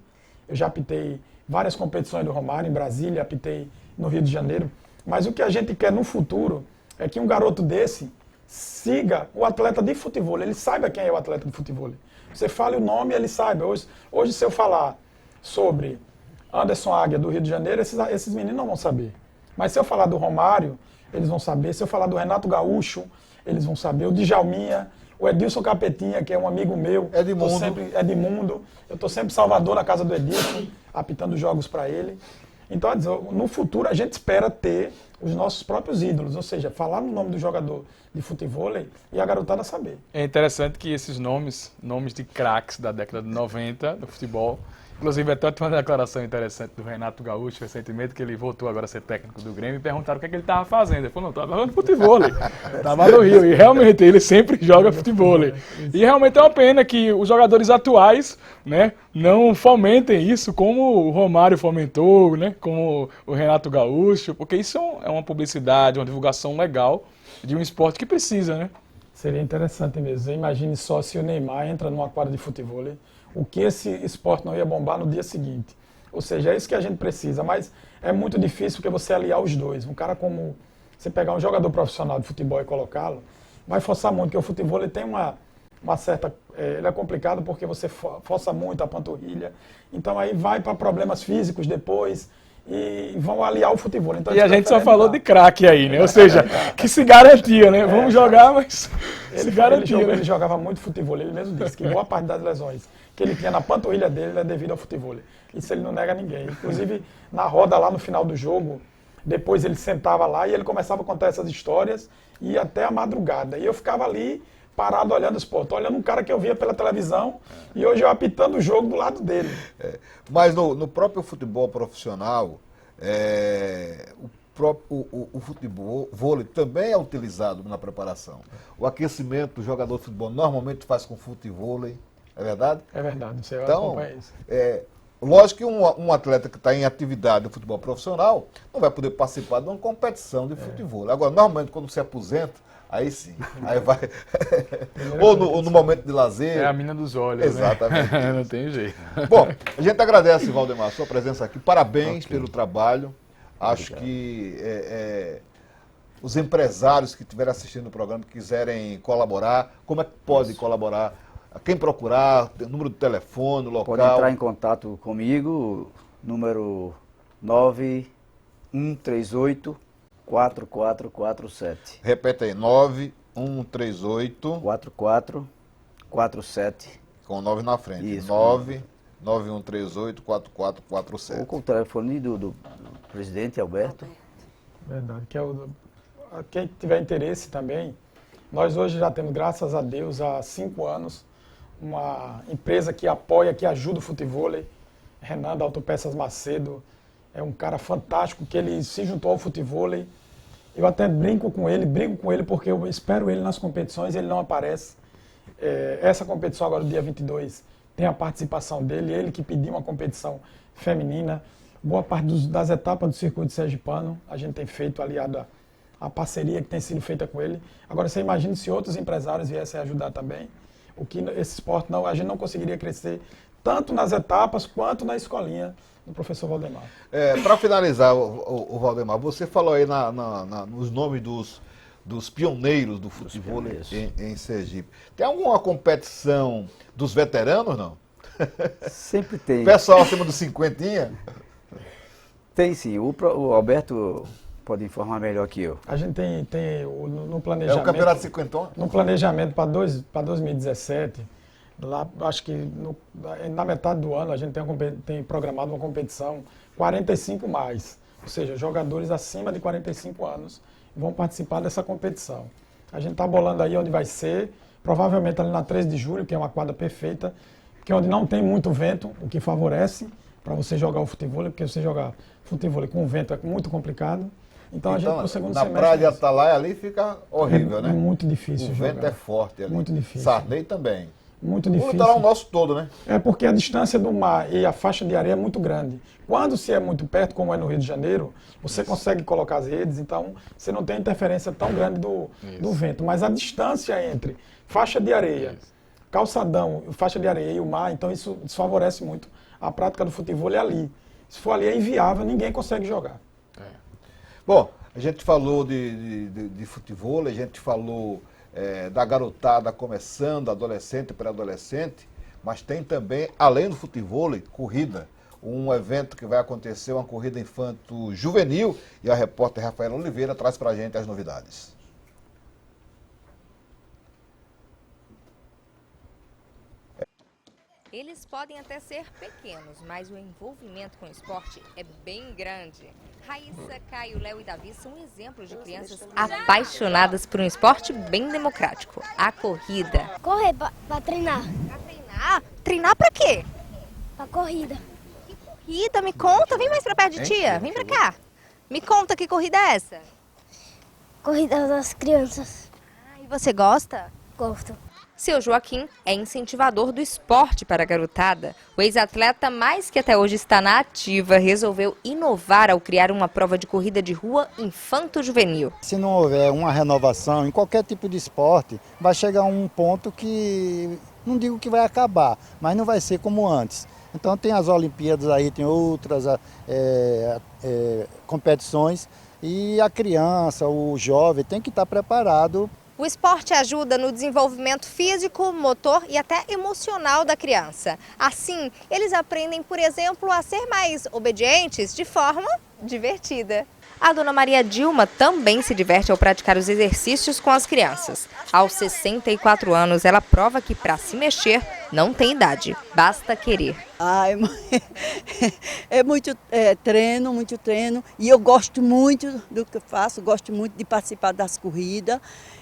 Speaker 5: eu já apitei várias competições do Romário em Brasília, apitei no Rio de Janeiro. Mas o que a gente quer no futuro é que um garoto desse siga o atleta de futebol, ele saiba quem é o atleta de futebol. Você fale o nome, ele saiba. Hoje se eu falar sobre Anderson Águia do Rio de Janeiro, esses meninos não vão saber. Mas se eu falar do Romário, eles vão saber. Se eu falar do Renato Gaúcho, eles vão saber. O Djalminha, o Edilson Capetinha, que é um amigo meu. Edmundo. Eu estou sempre em Salvador, na casa do Edilson, apitando jogos para ele. Então, no futuro, a gente espera ter os nossos próprios ídolos, ou seja, falar no nome do jogador de futebol e a garotada saber.
Speaker 2: É interessante que esses nomes de craques da década de 90 do futebol, inclusive até tem uma declaração interessante do Renato Gaúcho recentemente, que ele voltou agora a ser técnico do Grêmio, e perguntaram o que é que ele estava fazendo. Ele falou, não, estava jogando futebol, estava no Rio, e realmente ele sempre joga futebol. E realmente é uma pena que os jogadores atuais, né, não fomentem isso como o Romário fomentou, né, como o Renato Gaúcho, porque isso é uma publicidade, uma divulgação legal de um esporte que precisa, né?
Speaker 5: Seria interessante mesmo. Imagine só se o Neymar entra numa quadra de futebol, o que esse esporte não ia bombar no dia seguinte. Ou seja, é isso que a gente precisa, mas é muito difícil porque você aliar os dois. Um cara como você pegar um jogador profissional de futebol e colocá-lo, vai forçar muito, porque o futebol ele tem uma certa... ele é complicado porque você força muito a panturrilha, então aí vai para problemas físicos depois e vão aliar o futebol. Então,
Speaker 2: e a gente só falou de craque aí, né? Ou seja, que se garantia, né? Vamos jogar, mas se garantia.
Speaker 5: Ele jogava muito futebol, ele mesmo disse que boa parte das lesões que ele tinha na panturrilha dele é devido ao futebol. Isso ele não nega a ninguém. Inclusive, na roda lá no final do jogo, depois ele sentava lá e ele começava a contar essas histórias e ia até a madrugada. E eu ficava ali parado olhando o esporte, olhando um cara que eu via pela televisão e hoje eu apitando o jogo do lado dele.
Speaker 1: Mas no próprio futebol profissional, o futebol vôlei também é utilizado na preparação. O aquecimento do jogador de futebol normalmente faz com futevôlei, é verdade?
Speaker 5: É verdade, você
Speaker 1: então,
Speaker 5: acompanha isso.
Speaker 1: Lógico que um atleta que está em atividade no futebol profissional não vai poder participar de uma competição de futebol. Agora, normalmente, quando se aposenta, Aí sim. Aí vai. Ou no momento de lazer.
Speaker 2: É a mina dos olhos,
Speaker 1: Exatamente.
Speaker 2: Né? Não tem jeito.
Speaker 1: Bom, a gente agradece, Valdemar, a sua presença aqui. Parabéns pelo trabalho. Acho que os empresários que estiverem assistindo o programa, que quiserem colaborar, como é que pode colaborar? Quem procurar, número de telefone, local.
Speaker 4: Pode entrar em contato comigo, número 9138 4447.
Speaker 1: Repete aí, 9138
Speaker 4: 4447.
Speaker 1: com 9 na frente.
Speaker 4: Isso.
Speaker 1: 9138 4447.
Speaker 4: Ou com o telefone do presidente Alberto.
Speaker 5: Verdade. Quem tiver interesse também, nós hoje já temos, graças a Deus, há 5 anos, uma empresa que apoia, que ajuda o futevôlei. Renan da Autopeças Macedo é um cara fantástico, que ele se juntou ao futevôlei. Eu até brigo com ele porque eu espero ele nas competições, ele não aparece. Essa competição agora, dia 22, tem a participação dele, ele que pediu uma competição feminina. Boa parte das etapas do circuito sergipano, a gente tem feito aliado a parceria que tem sido feita com ele. Agora, você imagina se outros empresários viessem ajudar também, o que esse esporte a gente não conseguiria crescer tanto nas etapas quanto na escolinha do professor Valdemar.
Speaker 1: Para finalizar, o Valdemar, você falou aí nos nomes dos pioneiros do futebol em Sergipe. Tem alguma competição dos veteranos, não?
Speaker 4: Sempre tem.
Speaker 1: Pessoal acima dos 50?
Speaker 4: Tem sim. O Alberto pode informar melhor que eu.
Speaker 5: A gente tem no planejamento...
Speaker 1: É o campeonato 50?
Speaker 5: No planejamento para 2017, lá, acho que na metade do ano a gente tem programado uma competição 45 mais, ou seja, jogadores acima de 45 anos vão participar dessa competição. A gente está bolando aí onde vai ser, provavelmente ali na 13 de julho, que é uma quadra perfeita, que é onde não tem muito vento, o que favorece para você jogar o futevôlei, porque você jogar futevôlei com vento é muito complicado. Então a gente no segundo semestre...
Speaker 1: Na praia de Atalaia ali fica horrível, né?
Speaker 5: É muito difícil
Speaker 1: o
Speaker 5: jogar.
Speaker 1: O vento é forte ali.
Speaker 5: Muito difícil.
Speaker 1: Sarney também.
Speaker 5: Muito difícil.
Speaker 1: O litoral nosso todo, né?
Speaker 5: É porque a distância do mar e a faixa de areia é muito grande. Quando se é muito perto, como é no Rio de Janeiro, você consegue colocar as redes, então você não tem interferência tão grande do vento. Mas a distância entre faixa de areia, calçadão, faixa de areia e o mar, então isso desfavorece muito a prática do futevôlei ali. Se for ali é inviável, ninguém consegue jogar.
Speaker 1: Bom, a gente falou de futevôlei, a gente falou da garotada começando, adolescente, pré-adolescente, mas tem também, além do futevôlei, corrida. Um evento que vai acontecer, uma corrida infanto-juvenil, e a repórter Rafaela Oliveira traz pra gente as novidades.
Speaker 11: Eles podem até ser pequenos, mas o envolvimento com o esporte é bem grande. Raíssa, Caio, Léo e Davi são exemplos de crianças apaixonadas por um esporte bem democrático, a corrida.
Speaker 10: Correr pra treinar.
Speaker 11: Pra treinar? Treinar pra quê?
Speaker 10: Pra corrida.
Speaker 11: Que corrida? Me conta. Vem mais pra perto de tia. Vem pra cá. Me conta que corrida é essa.
Speaker 10: Corrida das crianças.
Speaker 11: E você gosta?
Speaker 10: Gosto.
Speaker 11: Seu Joaquim é incentivador do esporte para a garotada. O ex-atleta, mais que até hoje está na ativa, resolveu inovar ao criar uma prova de corrida de rua infanto-juvenil.
Speaker 12: Se não houver uma renovação em qualquer tipo de esporte, vai chegar um ponto que, não digo que vai acabar, mas não vai ser como antes. Então tem as Olimpíadas aí, tem outras competições e a criança, o jovem tem que estar preparado.
Speaker 11: O esporte ajuda no desenvolvimento físico, motor e até emocional da criança. Assim, eles aprendem, por exemplo, a ser mais obedientes de forma divertida. A dona Maria Dilma também se diverte ao praticar os exercícios com as crianças. Aos 64 anos, ela prova que para se mexer não tem idade, basta querer.
Speaker 13: É muito treino, e eu gosto muito do que eu faço, gosto muito de participar das corridas.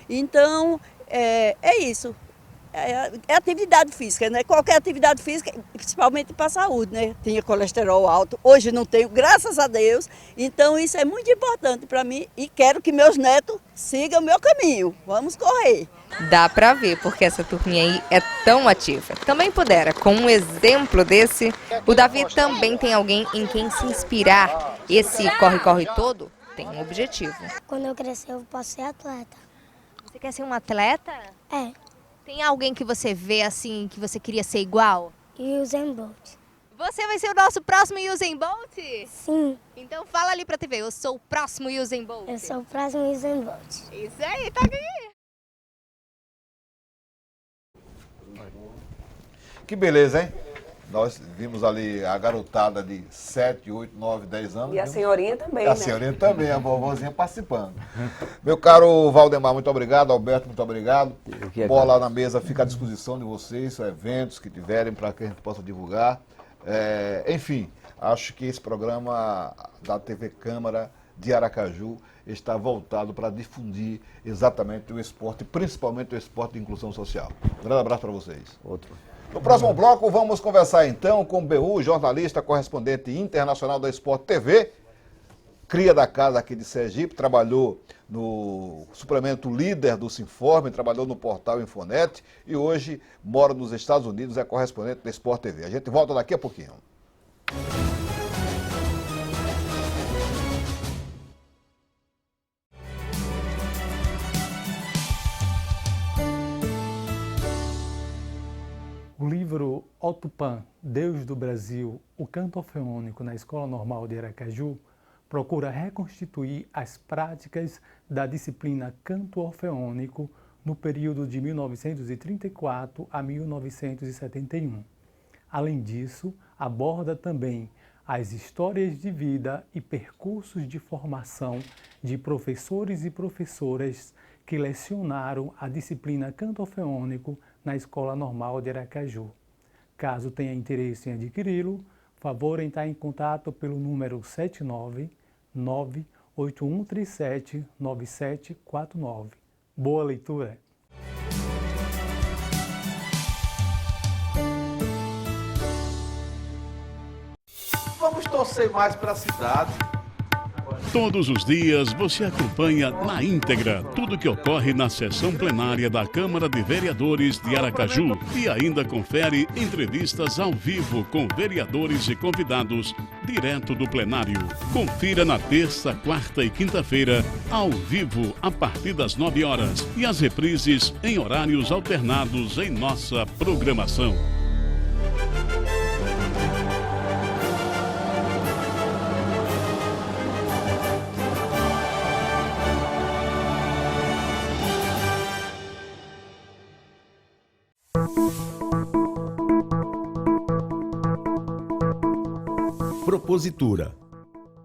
Speaker 13: Então, é isso. É atividade física, né? Qualquer atividade física, principalmente para a saúde, né? Tinha colesterol alto, hoje não tenho, graças a Deus. Então isso é muito importante para mim e quero que meus netos sigam o meu caminho. Vamos correr.
Speaker 11: Dá para ver porque essa turminha aí é tão ativa. Também pudera, com um exemplo desse, o Davi também tem alguém em quem se inspirar. Esse corre-corre todo tem um objetivo.
Speaker 10: Quando eu crescer eu posso ser atleta.
Speaker 11: Você quer ser um atleta?
Speaker 10: É.
Speaker 11: Tem alguém que você vê assim, que você queria ser igual?
Speaker 10: Usain Bolt.
Speaker 11: Você vai ser o nosso próximo Usain Bolt?
Speaker 10: Sim.
Speaker 11: Então fala ali pra TV, eu sou o próximo Usain Bolt.
Speaker 10: Eu sou o próximo Usain Bolt.
Speaker 11: Isso aí, tá aqui.
Speaker 1: Que beleza, hein? Nós vimos ali a garotada de 7, 8, 9, 10 anos.
Speaker 3: E a senhorinha também,
Speaker 1: A
Speaker 3: né?
Speaker 1: senhorinha também, a vovozinha participando. Meu caro Valdemar, muito obrigado. Alberto, muito obrigado. Bola na Mesa fica à disposição de vocês, eventos que tiverem para que a gente possa divulgar. Enfim, acho que esse programa da TV Câmara de Aracaju está voltado para difundir exatamente o esporte, principalmente o esporte de inclusão social. Um grande abraço para vocês.
Speaker 4: Outro.
Speaker 1: No próximo bloco, vamos conversar então com o BU, jornalista, correspondente internacional da Sport TV, cria da casa aqui de Sergipe, trabalhou no suplemento líder do Sinforme, trabalhou no portal Infonet e hoje mora nos Estados Unidos, é correspondente da Sport TV. A gente volta daqui a pouquinho.
Speaker 14: O livro O Tupã, Deus do Brasil, o canto orfeônico na Escola Normal de Aracaju, procura reconstituir as práticas da disciplina canto orfeônico no período de 1934 a 1971. Além disso, aborda também as histórias de vida e percursos de formação de professores e professoras que lecionaram a disciplina canto orfeônico na Escola Normal de Aracaju. Caso tenha interesse em adquiri-lo, favor entrar em contato pelo número 799-8137-9749. Boa leitura!
Speaker 15: Vamos torcer mais para a cidade.
Speaker 16: Todos os dias você acompanha na íntegra tudo que ocorre na sessão plenária da Câmara de Vereadores de Aracaju e ainda confere entrevistas ao vivo com vereadores e convidados direto do plenário. Confira na terça, quarta e quinta-feira, ao vivo a partir das 9 horas e as reprises em horários alternados em nossa programação.
Speaker 17: Propositura.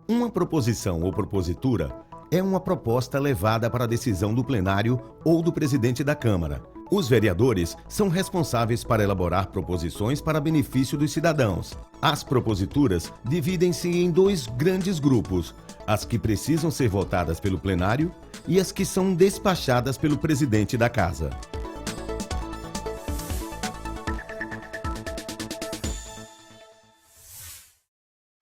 Speaker 17: Uma proposição ou propositura é uma proposta levada para a decisão do plenário ou do presidente da Câmara. Os vereadores são responsáveis para elaborar proposições para benefício dos cidadãos. As proposituras dividem-se em dois grandes grupos: as que precisam ser votadas pelo plenário e as que são despachadas pelo presidente da Casa.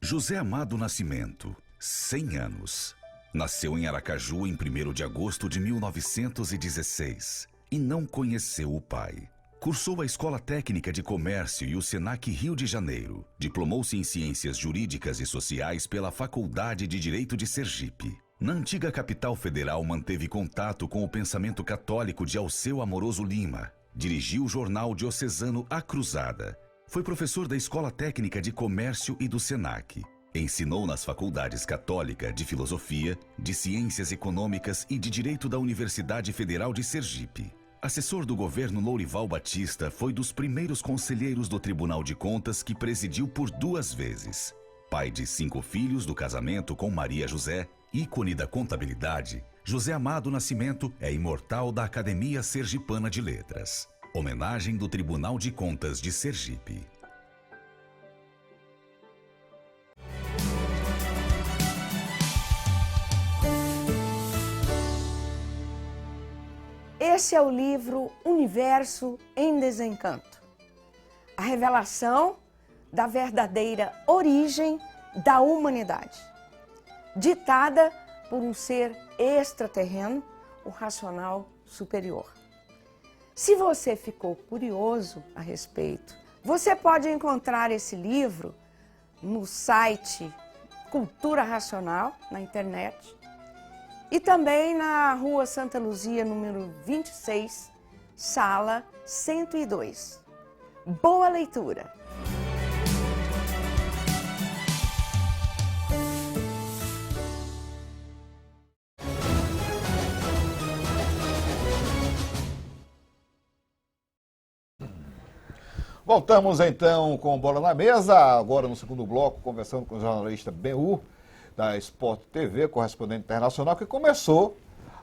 Speaker 18: José Amado Nascimento, 100 anos. Nasceu em Aracaju em 1º de agosto de 1916 e não conheceu o pai. Cursou a Escola Técnica de Comércio e o Senac Rio de Janeiro. Diplomou-se em Ciências Jurídicas e Sociais pela Faculdade de Direito de Sergipe. Na antiga capital federal manteve contato com o pensamento católico de Alceu Amoroso Lima. Dirigiu o jornal diocesano A Cruzada. Foi professor da Escola Técnica de Comércio e do Senac. Ensinou nas faculdades Católica de Filosofia, de Ciências Econômicas e de Direito da Universidade Federal de Sergipe. Assessor do governo Lourival Batista, foi dos primeiros conselheiros do Tribunal de Contas que presidiu por 2 vezes. Pai de 5 filhos do casamento com Maria José, ícone da contabilidade, José Amado Nascimento é imortal da Academia Sergipana de Letras. Homenagem do Tribunal de Contas de Sergipe.
Speaker 19: Esse é o livro Universo em Desencanto. A revelação da verdadeira origem da humanidade, ditada por um ser extraterreno, o racional superior. Se você ficou curioso a respeito, você pode encontrar esse livro no site Cultura Racional, na internet, e também na Rua Santa Luzia, número 26, sala 102. Boa leitura!
Speaker 1: Voltamos então com Bola na Mesa, agora no segundo bloco, conversando com o jornalista Ben-Hur, da Sport TV, correspondente internacional, que começou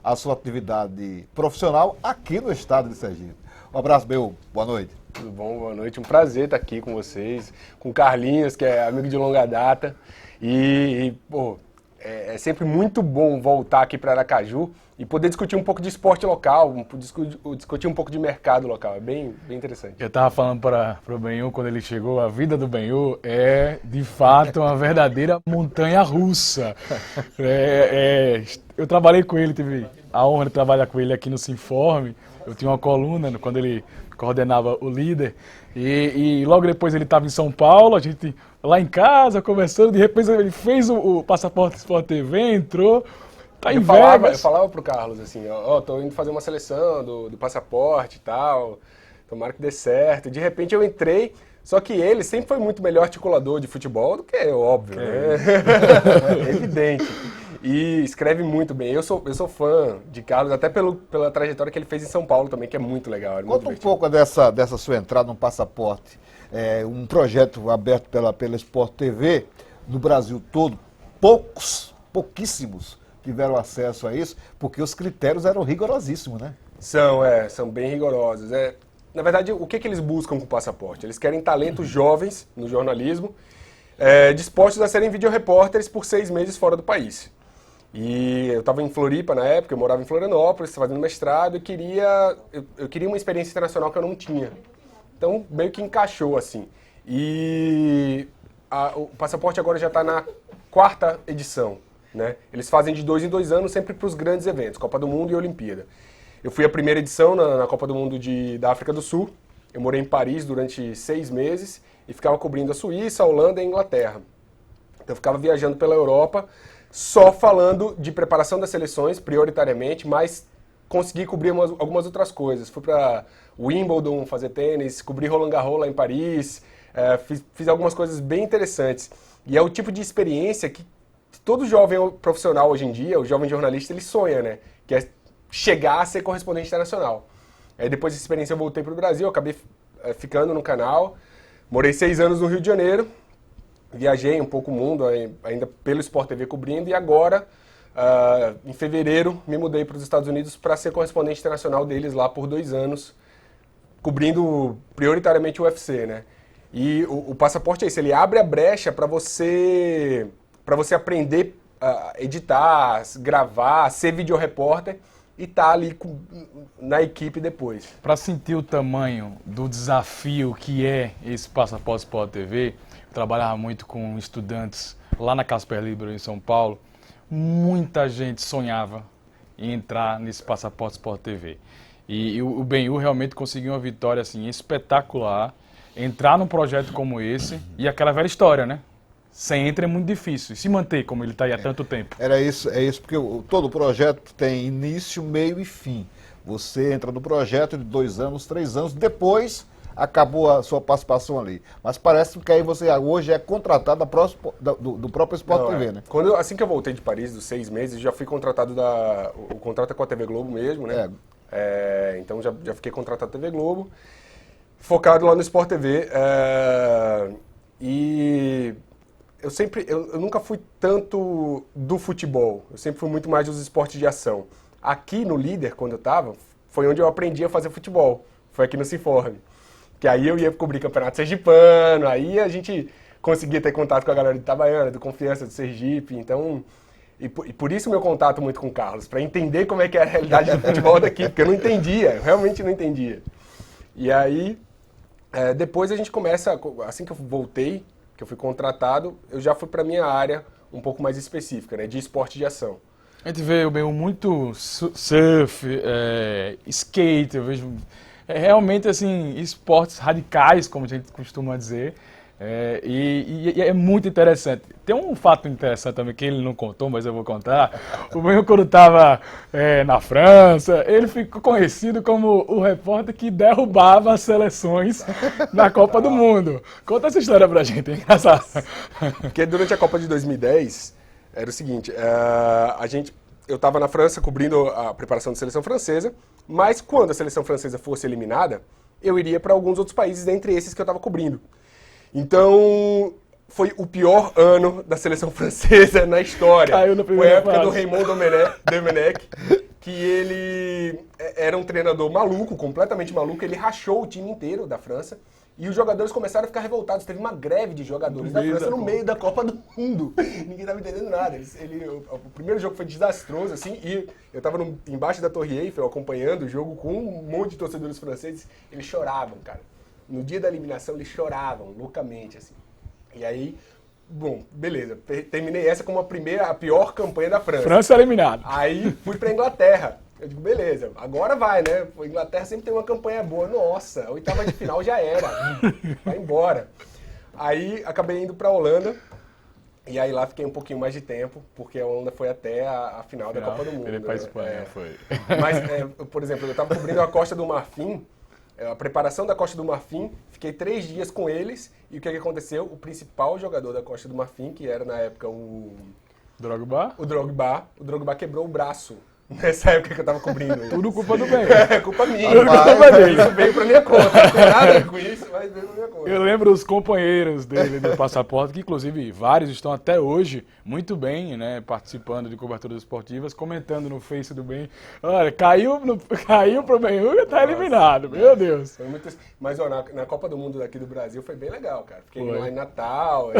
Speaker 1: a sua atividade profissional aqui no estado de Sergipe. Um abraço, Ben-Hur, boa noite.
Speaker 20: Tudo bom, boa noite. Um prazer estar aqui com vocês, com o Carlinhos, que é amigo de longa data. Pô, é sempre muito bom voltar aqui para Aracaju e poder discutir um pouco de esporte local, discutir um pouco de mercado local. É bem interessante.
Speaker 2: Eu estava falando para o Ben-Hur, quando ele chegou, a vida do Ben-Hur é, de fato, uma verdadeira montanha-russa. Eu trabalhei com ele, tive a honra de trabalhar com ele aqui no Sinforme. Eu tinha uma coluna quando ele coordenava o líder. E logo depois ele estava em São Paulo, a gente lá em casa, conversando, de repente ele fez o Passaporte Sport TV, entrou, tá em Vegas.
Speaker 20: Eu falava pro Carlos assim, tô indo fazer uma seleção do passaporte e tal, tomara que dê certo. De repente eu entrei, só que ele sempre foi muito melhor articulador de futebol do que eu, óbvio, né? É evidente. E escreve muito bem. Eu sou fã de Carlos, até pela trajetória que ele fez em São Paulo também, que é muito legal.
Speaker 1: Conta um pouco dessa sua entrada no Passaporte. Um projeto aberto pela Sport TV, no Brasil todo. Pouquíssimos tiveram acesso a isso, porque os critérios eram rigorosíssimos, né?
Speaker 20: São bem rigorosos. Na verdade, o que eles buscam com o Passaporte? Eles querem talentos jovens no jornalismo, dispostos a serem videorepórteres por 6 meses fora do país. E eu estava em Floripa na época, eu morava em Florianópolis, fazendo mestrado, e eu queria uma experiência internacional que eu não tinha. Então, meio que encaixou, assim. E o Passaporte agora já está na 4ª edição, né? Eles fazem de 2 em 2 anos, sempre para os grandes eventos, Copa do Mundo e Olimpíada. Eu fui a primeira edição na Copa do Mundo da África do Sul. Eu morei em Paris durante 6 meses e ficava cobrindo a Suíça, a Holanda e a Inglaterra. Então, eu ficava viajando pela Europa, só falando de preparação das seleções, prioritariamente, mas consegui cobrir algumas outras coisas. Fui para Wimbledon fazer tênis, cobri Roland Garros lá em Paris, fiz algumas coisas bem interessantes. E é o tipo de experiência que todo jovem profissional hoje em dia, o jovem jornalista, ele sonha, né? Que é chegar a ser correspondente internacional. Depois dessa experiência eu voltei para o Brasil, acabei ficando no canal, morei 6 anos no Rio de Janeiro, viajei um pouco o mundo, ainda pelo Sport TV cobrindo, e agora, em fevereiro, me mudei para os Estados Unidos para ser correspondente internacional deles lá por 2 anos, cobrindo prioritariamente o UFC, né? E o Passaporte é isso, ele abre a brecha para você aprender a editar, gravar, ser videorepórter e estar ali na equipe depois.
Speaker 2: Para sentir o tamanho do desafio que é esse Passaporte Sport TV, trabalhava muito com estudantes lá na Casper Libero, em São Paulo. Muita gente sonhava em entrar nesse Passaporte Sport TV. E o Ben-Hur realmente conseguiu uma vitória assim, espetacular. Entrar num projeto como esse e aquela velha história, né? Sem entra é muito difícil. E se manter como ele está aí há tanto tempo.
Speaker 1: É isso, porque todo projeto tem início, meio e fim. Você entra no projeto de 2 anos, 3 anos, depois acabou a sua participação ali. Mas parece que aí você hoje é contratado do próprio Sport TV, né?
Speaker 20: Assim que eu voltei de Paris, dos 6 meses, já fui contratado o contrato é com a TV Globo mesmo, né? Então já fiquei contratado da TV Globo, focado lá no Sport TV. E eu nunca fui tanto do futebol, eu sempre fui muito mais dos esportes de ação. Aqui no Líder, quando eu estava, foi onde eu aprendi a fazer futebol, foi aqui no Sinforme. Que aí eu ia cobrir campeonato sergipano, aí a gente conseguia ter contato com a galera de Itabaiana, do Confiança, do Sergipe, então... E por isso o meu contato muito com o Carlos, para entender como é que é a realidade do futebol daqui, porque eu não entendia, eu realmente não entendia. E aí, depois a gente começa, assim que eu voltei, que eu fui contratado, eu já fui para a minha área um pouco mais específica, né, de esporte de ação.
Speaker 2: A gente vê muito surf, skate, eu vejo realmente assim, esportes radicais, como a gente costuma dizer, E é muito interessante. Tem um fato interessante também que ele não contou, mas eu vou contar. O Benhur, quando estava na França, ele ficou conhecido como o repórter que derrubava as seleções na Copa do Mundo. Conta essa história pra gente, é engraçado.
Speaker 20: Porque durante a Copa de 2010, era o seguinte, eu estava na França cobrindo a preparação da seleção francesa, mas quando a seleção francesa fosse eliminada, eu iria para alguns outros países, dentre esses que eu estava cobrindo. Então, foi o pior ano da seleção francesa na história.
Speaker 2: Caiu na
Speaker 20: Foi a
Speaker 2: primeira
Speaker 20: época
Speaker 2: fase.
Speaker 20: do Raymond Domenech, que ele era um treinador maluco, completamente maluco. Ele rachou o time inteiro da França e os jogadores começaram a ficar revoltados. Teve uma greve de jogadores da França no meio da Copa do Mundo. Ninguém estava entendendo nada. O primeiro jogo foi desastroso, assim, e eu estava embaixo da Torre Eiffel acompanhando o jogo com um monte de torcedores franceses. Eles choravam, cara. No dia da eliminação, eles choravam loucamente, assim. E aí, bom, beleza. Terminei essa como a pior campanha da França.
Speaker 2: França eliminada.
Speaker 20: Aí fui pra Inglaterra. Eu digo, beleza, agora vai, né? A Inglaterra sempre tem uma campanha boa. Nossa, a oitava de final já era. Vai embora. Aí acabei indo pra Holanda. E aí lá fiquei um pouquinho mais de tempo, porque a Holanda foi até a final da Copa do Mundo.
Speaker 2: Ele pra Espanha, foi.
Speaker 20: Mas, por exemplo, eu tava cobrindo a Costa do Marfim, a preparação da Costa do Marfim, fiquei 3 dias com eles, e o que aconteceu? O principal jogador da Costa do Marfim, que era na época o
Speaker 2: Drogba?
Speaker 20: O Drogba quebrou o braço. Nessa época que eu tava cobrindo ele.
Speaker 2: Tudo culpa do bem.
Speaker 20: É, culpa minha.
Speaker 2: Culpa dele.
Speaker 20: Isso veio pra minha conta. Não tem nada a ver com isso, mas veio pra minha conta.
Speaker 2: Eu lembro os companheiros dele do Passaporte, que inclusive vários estão até hoje muito bem, né, participando de coberturas esportivas, comentando no Face do Bem. Olha, caiu pro Benhur e tá eliminado, meu Deus.
Speaker 20: Foi muito... Mas ó, na Copa do Mundo daqui do Brasil foi bem legal, cara. Fiquei
Speaker 2: Foi.
Speaker 20: lá em Natal,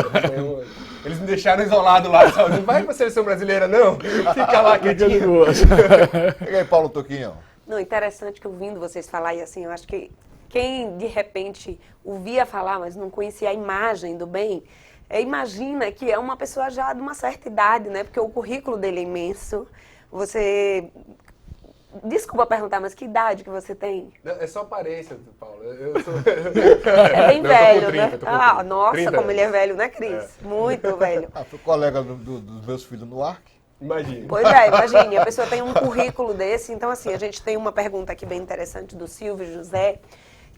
Speaker 20: eles me deixaram isolado lá. Só, não vai pra seleção brasileira, não. Fica lá quietinho.
Speaker 1: E aí, Paulo Toquinho?
Speaker 3: Não, interessante que ouvindo vocês falar, e assim, eu acho que quem de repente ouvia falar, mas não conhecia a imagem do bem, imagina que é uma pessoa já de uma certa idade, né? Porque o currículo dele é imenso. Você... Desculpa perguntar, mas que idade que você tem?
Speaker 20: Não, é só aparência, Paulo. Eu sou...
Speaker 3: É bem
Speaker 20: Não,
Speaker 3: velho,
Speaker 20: 30,
Speaker 3: né?
Speaker 20: tô com 30.
Speaker 3: Ah, nossa,
Speaker 20: 30
Speaker 3: como ele é
Speaker 20: anos.
Speaker 3: velho, né, Cris? Muito velho.
Speaker 1: Fui colega dos meus filhos no ARC.
Speaker 20: Imagina.
Speaker 3: Pois é, imagine, a pessoa tem um currículo desse. Então, assim, a gente tem uma pergunta aqui bem interessante do Silvio José,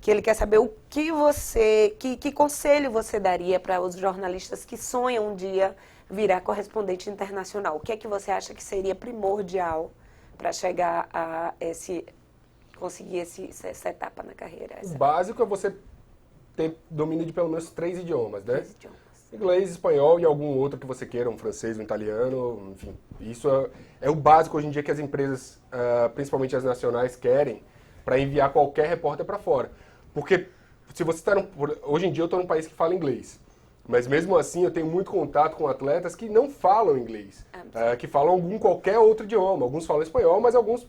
Speaker 3: que ele quer saber o que que conselho você daria para os jornalistas que sonham um dia virar correspondente internacional? O que é que você acha que seria primordial para chegar a conseguir essa etapa na carreira?
Speaker 20: O básico é você ter domínio de pelo menos 3 idiomas, né?
Speaker 3: 3 idiomas.
Speaker 20: Inglês, espanhol e algum outro que você queira, um francês, um italiano, enfim. Isso é o básico hoje em dia que as empresas, principalmente as nacionais, querem para enviar qualquer repórter para fora. Porque se você está hoje em dia eu estou num país que fala inglês, mas mesmo assim eu tenho muito contato com atletas que não falam inglês, que falam qualquer outro idioma. Alguns falam espanhol, mas alguns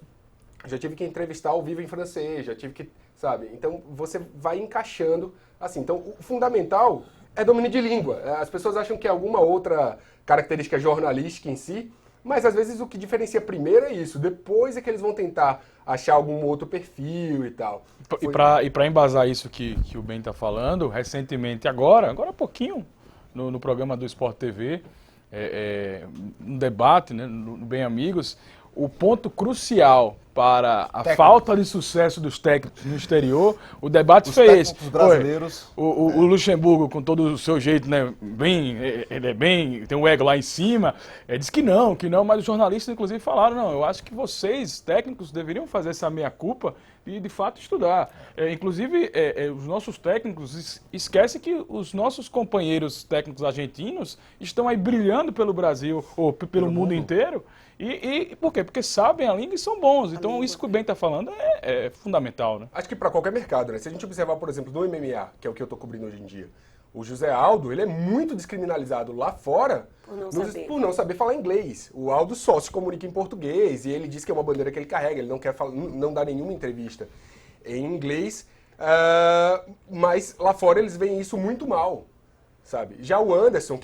Speaker 20: já tive que entrevistar ao vivo em francês, já tive que, sabe? Então você vai encaixando assim. Então o fundamental é domínio de língua. As pessoas acham que é alguma outra característica jornalística em si, mas às vezes o que diferencia primeiro é isso. Depois é que eles vão tentar achar algum outro perfil e tal.
Speaker 2: E para embasar isso que o Ben está falando, recentemente, agora há pouquinho, no programa do Sport TV, um debate, né, no Bem Amigos, o ponto crucial para a falta de sucesso dos técnicos no exterior, o debate foi esse.
Speaker 1: Os brasileiros.
Speaker 2: O Luxemburgo, com todo o seu jeito, né, ele tem um ego lá em cima, disse que não, mas os jornalistas, inclusive, falaram, não, eu acho que vocês, técnicos, deveriam fazer essa meia-culpa e, de fato, estudar. Inclusive, os nossos técnicos esquecem que os nossos companheiros técnicos argentinos estão aí brilhando pelo Brasil, ou pelo mundo inteiro. E por quê? Porque sabem a língua e são bons. Então, isso que o Ben está falando é fundamental, né?
Speaker 20: Acho que para qualquer mercado, né? Se a gente observar, por exemplo, no MMA, que é o que eu estou cobrindo hoje em dia, o José Aldo, ele é muito descriminalizado lá fora por não saber falar inglês. O Aldo só se comunica em português e ele diz que é uma bandeira que ele carrega, ele não quer não dar nenhuma entrevista em inglês, mas lá fora eles veem isso muito mal. Sabe? Já o Anderson,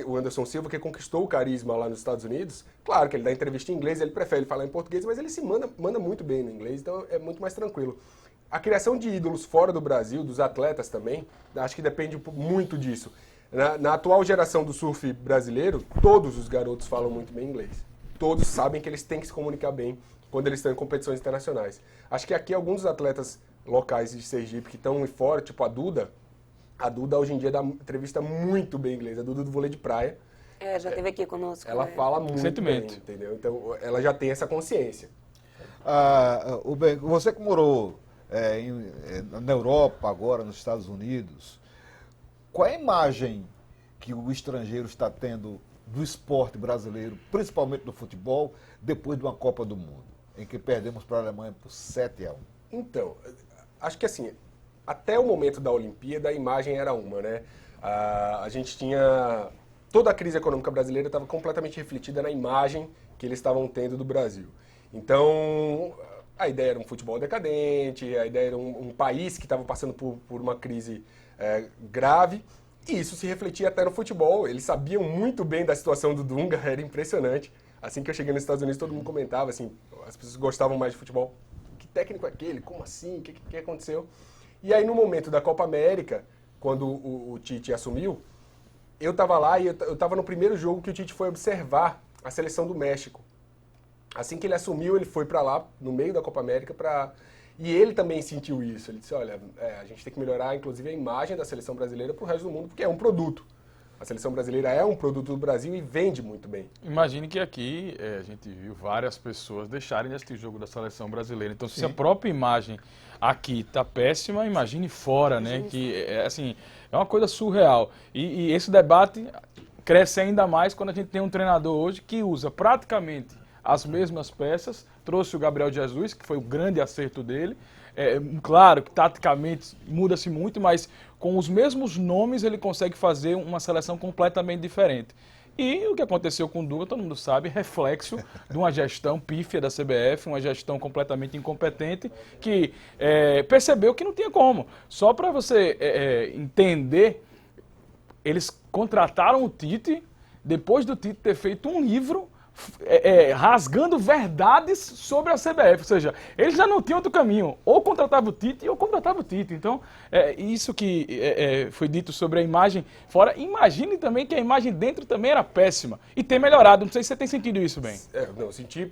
Speaker 20: o Anderson Silva, que conquistou o carisma lá nos Estados Unidos, claro que ele dá entrevista em inglês, ele prefere falar em português, mas ele se manda muito bem no inglês, então é muito mais tranquilo. a criação de ídolos fora do Brasil, dos atletas também, acho que depende muito disso. Na atual geração do surf brasileiro, todos os garotos falam muito bem inglês. Todos sabem que eles têm que se comunicar bem quando eles estão em competições internacionais. Acho que aqui alguns dos atletas locais de Sergipe que estão fora, tipo a Duda hoje em dia dá entrevista muito bem em inglês, a Duda do vôlei de praia.
Speaker 3: Já esteve aqui conosco.
Speaker 20: Ela fala muito bem, entendeu? Então ela já tem essa consciência.
Speaker 1: Você que morou na Europa, agora nos Estados Unidos, qual é a imagem que o estrangeiro está tendo do esporte brasileiro, principalmente do futebol, depois de uma Copa do Mundo, em que perdemos para a Alemanha por 7-1?
Speaker 20: Então, acho que assim, até o momento da Olimpíada a imagem era uma, né? A gente tinha... Toda a crise econômica brasileira estava completamente refletida na imagem que eles estavam tendo do Brasil. Então, a ideia era um futebol decadente, a ideia era um país que estava passando por uma crise grave, e isso se refletia até no futebol. Eles sabiam muito bem da situação do Dunga, era impressionante. Assim que eu cheguei nos Estados Unidos, todo mundo comentava, assim, as pessoas gostavam mais de futebol. Que técnico é aquele? Como assim? O que aconteceu? E aí, no momento da Copa América, quando o Tite assumiu, eu estava lá e eu estava no primeiro jogo que o Tite foi observar a seleção do México. Assim que ele assumiu, ele foi para lá, no meio da Copa América, e ele também sentiu isso. Ele disse, olha, a gente tem que melhorar, inclusive, a imagem da seleção brasileira para o resto do mundo, porque é um produto. A seleção brasileira é um produto do Brasil e vende muito bem.
Speaker 2: Imagine que aqui a gente viu várias pessoas deixarem de assistir o jogo da seleção brasileira. Então, se a própria imagem aqui está péssima, imagine fora, né? Que assim, é uma coisa surreal. E esse debate cresce ainda mais quando a gente tem um treinador hoje que usa praticamente as mesmas peças. Trouxe o Gabriel Jesus, que foi o grande acerto dele. Claro que taticamente muda-se muito, mas com os mesmos nomes ele consegue fazer uma seleção completamente diferente. E o que aconteceu com o Dunga, todo mundo sabe, reflexo de uma gestão pífia da CBF, uma gestão completamente incompetente, que percebeu que não tinha como. Só para você entender, eles contrataram o Tite, depois do Tite ter feito um livro rasgando verdades sobre a CBF, ou seja, eles já não tinham outro caminho, ou contratava o Tite ou contratava o Tite. Então, isso que foi dito sobre a imagem fora, imagine também que a imagem dentro também era péssima, e tem melhorado, não sei se você tem sentido isso bem.
Speaker 20: Não, senti,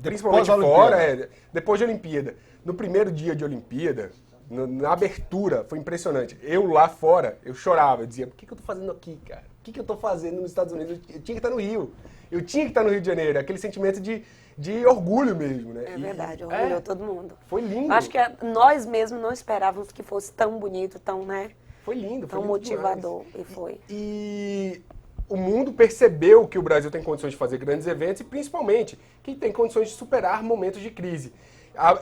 Speaker 20: principalmente fora, depois de Olimpíada. No primeiro dia de Olimpíada, na abertura, foi impressionante. Eu lá fora, eu chorava, eu dizia, por que eu tô fazendo aqui, cara? O que eu tô fazendo nos Estados Unidos? Eu tinha que estar no Rio. Eu tinha que estar no Rio de Janeiro, aquele sentimento de orgulho mesmo, né?
Speaker 3: É verdade, orgulhou todo mundo.
Speaker 20: Foi lindo.
Speaker 3: Acho que nós mesmos não esperávamos que fosse tão bonito, tão, né?
Speaker 20: Foi lindo,
Speaker 3: tão motivador, e foi.
Speaker 20: E o mundo percebeu que o Brasil tem condições de fazer grandes eventos e, principalmente, que tem condições de superar momentos de crise.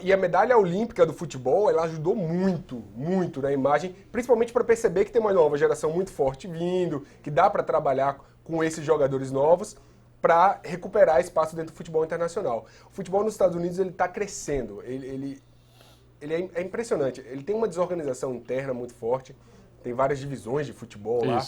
Speaker 20: E a medalha olímpica do futebol, ela ajudou muito, muito na imagem, principalmente para perceber que tem uma nova geração muito forte vindo, que dá para trabalhar com esses jogadores novos, para recuperar espaço dentro do futebol internacional. O futebol nos Estados Unidos ele está crescendo, ele é impressionante. Ele tem uma desorganização interna muito forte, tem várias divisões de futebol lá,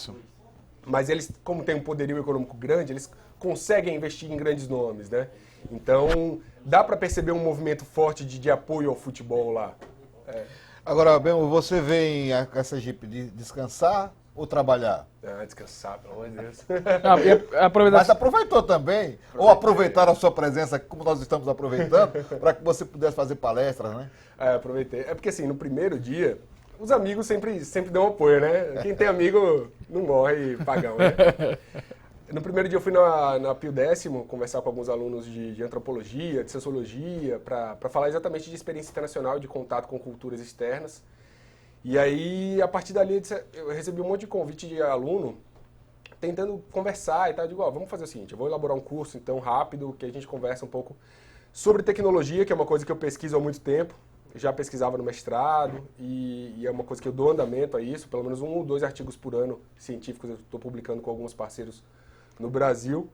Speaker 20: mas eles, como tem um poderio econômico grande, eles conseguem investir em grandes nomes, né? Então, dá para perceber um movimento forte de apoio ao futebol lá.
Speaker 1: Agora, Bemo, você vem a Sergipe descansar ou trabalhar?
Speaker 20: Descansar, pelo amor de Deus.
Speaker 1: Mas aproveitou também, ou aproveitaram a sua presença, como nós estamos aproveitando, para que você pudesse fazer palestras, né?
Speaker 20: Aproveitei. É porque assim, no primeiro dia, os amigos sempre dão apoio, né? Quem tem amigo não morre pagão, né? No primeiro dia eu fui na Pio Décimo conversar com alguns alunos de antropologia, de sociologia, para falar exatamente de experiência internacional, de contato com culturas externas. E aí, a partir dali, eu recebi um monte de convite de aluno tentando conversar e tal. Eu digo, vamos fazer o seguinte, eu vou elaborar um curso, então, rápido, que a gente conversa um pouco sobre tecnologia, que é uma coisa que eu pesquiso há muito tempo. Eu já pesquisava no mestrado e é uma coisa que eu dou andamento a isso. Pelo menos 1 ou 2 artigos por ano científicos eu estou publicando com alguns parceiros no Brasil.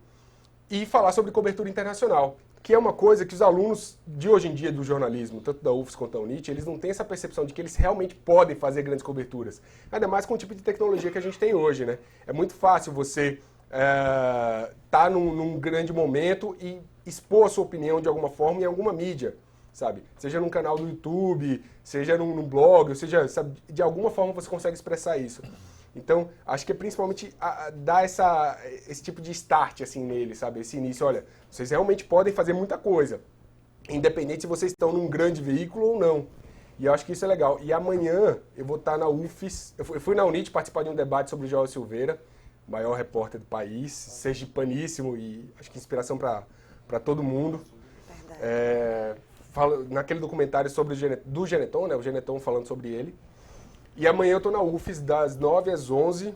Speaker 20: E falar sobre cobertura internacional, que é uma coisa que os alunos de hoje em dia do jornalismo, tanto da UFS quanto da UNIT, eles não têm essa percepção de que eles realmente podem fazer grandes coberturas. Ainda mais com o tipo de tecnologia que a gente tem hoje, né? É muito fácil você tá num grande momento e expor a sua opinião de alguma forma em alguma mídia. sabe? Seja num canal do YouTube, seja num blog, ou seja, sabe, de alguma forma você consegue expressar isso. Então, acho que é principalmente dar esse tipo de start, assim, nele, sabe? Esse início, olha, vocês realmente podem fazer muita coisa, independente se vocês estão num grande veículo ou não. E eu acho que isso é legal. E amanhã eu vou estar na UFES, eu fui na UNIT participar de um debate sobre o Joel Silveira, maior repórter do país, sergipaníssimo e acho que inspiração para todo mundo. Naquele documentário sobre do Geneton, né, o Geneton falando sobre ele. E amanhã eu estou na UFES das 9 às 11,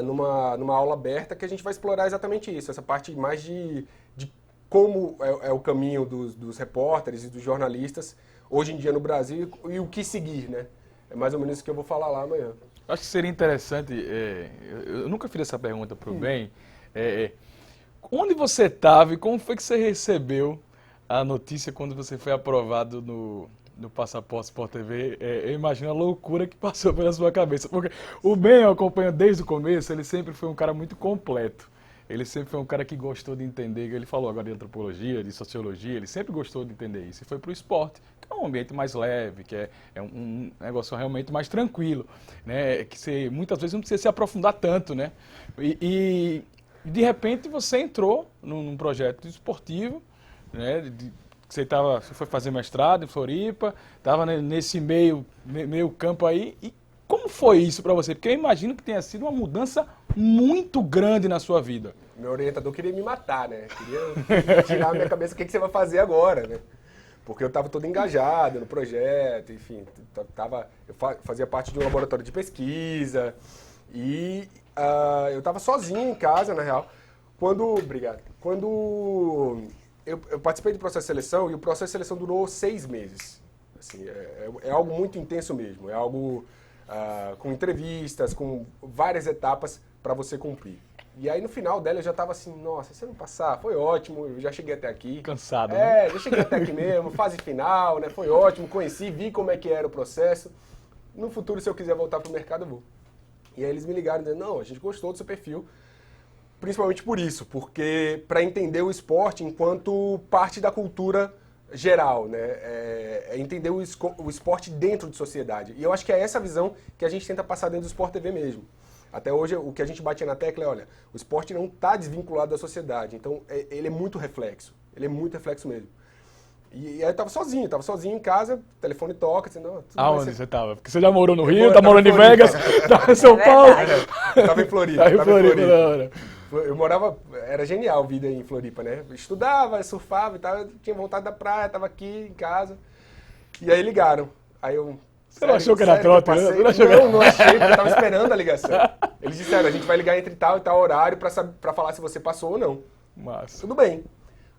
Speaker 20: numa aula aberta, que a gente vai explorar exatamente isso, essa parte mais de como é o caminho dos repórteres e dos jornalistas hoje em dia no Brasil e o que seguir, né? É mais ou menos isso que eu vou falar lá amanhã.
Speaker 2: Acho que seria interessante, eu nunca fiz essa pergunta para o Ben, onde você estava e como foi que você recebeu a notícia quando você foi aprovado no Passaporte Sport TV? Eu imagino a loucura que passou pela sua cabeça, porque o Ben, eu acompanho desde o começo, ele sempre foi um cara muito completo. Ele sempre foi um cara que gostou de entender, ele falou agora de antropologia, de sociologia, ele sempre gostou de entender isso. E foi para o esporte, que é um ambiente mais leve, que é um negócio realmente mais tranquilo, né? Que você muitas vezes não precisa se aprofundar tanto, né? E de repente você entrou num projeto esportivo, né? Você foi fazer mestrado em Floripa, estava nesse meio campo aí. E como foi isso para você? Porque eu imagino que tenha sido uma mudança muito grande na sua vida.
Speaker 20: Meu orientador queria me matar, né? Queria tirar a minha cabeça o que você vai fazer agora, né? Porque eu estava todo engajado no projeto, enfim, eu fazia parte de um laboratório de pesquisa e eu estava sozinho em casa, na real, quando eu participei do processo de seleção e o processo de seleção durou 6 meses. Assim, é algo muito intenso mesmo, é algo com entrevistas, com várias etapas para você cumprir. E aí no final dela eu já estava assim, nossa, se eu não passar, foi ótimo, eu já cheguei até aqui.
Speaker 2: Cansado, né?
Speaker 20: Já cheguei até aqui mesmo, fase final, né? Foi ótimo, conheci, vi como é que era o processo. No futuro, se eu quiser voltar pro mercado, eu vou. E aí eles me ligaram dizendo, não, a gente gostou do seu perfil, principalmente por isso, porque para entender o esporte enquanto parte da cultura geral, né? Entender o esporte dentro de sociedade. E eu acho que é essa visão que a gente tenta passar dentro do Sport TV mesmo. Até hoje, o que a gente bate na tecla é, olha, o esporte não está desvinculado da sociedade, então ele é muito reflexo, mesmo. E aí eu tava sozinho em casa, o telefone toca, assim, não,
Speaker 2: aonde você tava? Porque você já morou no Rio, tá morando em Vegas, tá em São Paulo.
Speaker 20: Tava em Floripa. Eu morava, era genial a vida em Floripa, né? Eu estudava, surfava e tal, tinha vontade da praia, tava aqui em casa. E aí ligaram. Aí eu...
Speaker 2: Você não achou que era troca?
Speaker 20: Não achei, porque eu tava esperando a ligação. Eles disseram, a gente vai ligar entre tal e tal horário pra falar se você passou ou não.
Speaker 2: Massa.
Speaker 20: Tudo bem.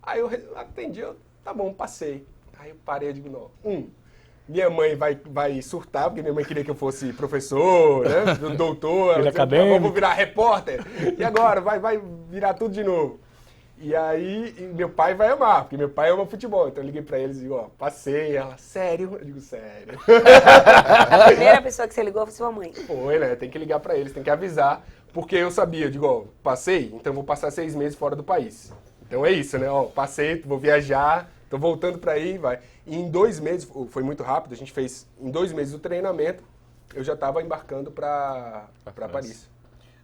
Speaker 20: Aí eu atendi, tá bom, passei. Aí eu parei e digo, não, minha mãe vai surtar, porque minha mãe queria que eu fosse professor, né, doutor.
Speaker 2: Ele acadêmico.
Speaker 20: Vou virar repórter. E agora? Vai virar tudo de novo. E aí, meu pai vai amar, porque meu pai ama futebol. Então eu liguei pra eles e digo, passei. Ela, sério? Eu digo, sério.
Speaker 3: A primeira pessoa que você ligou foi sua mãe.
Speaker 20: Foi, né? Tem que ligar pra eles, tem que avisar. Porque eu sabia, digo, passei, então vou passar 6 meses fora do país. Então é isso, né? Passei, vou viajar, tô voltando pra aí, vai. E em 2 meses, foi muito rápido, a gente fez em 2 meses o treinamento, eu já tava embarcando pra Paris.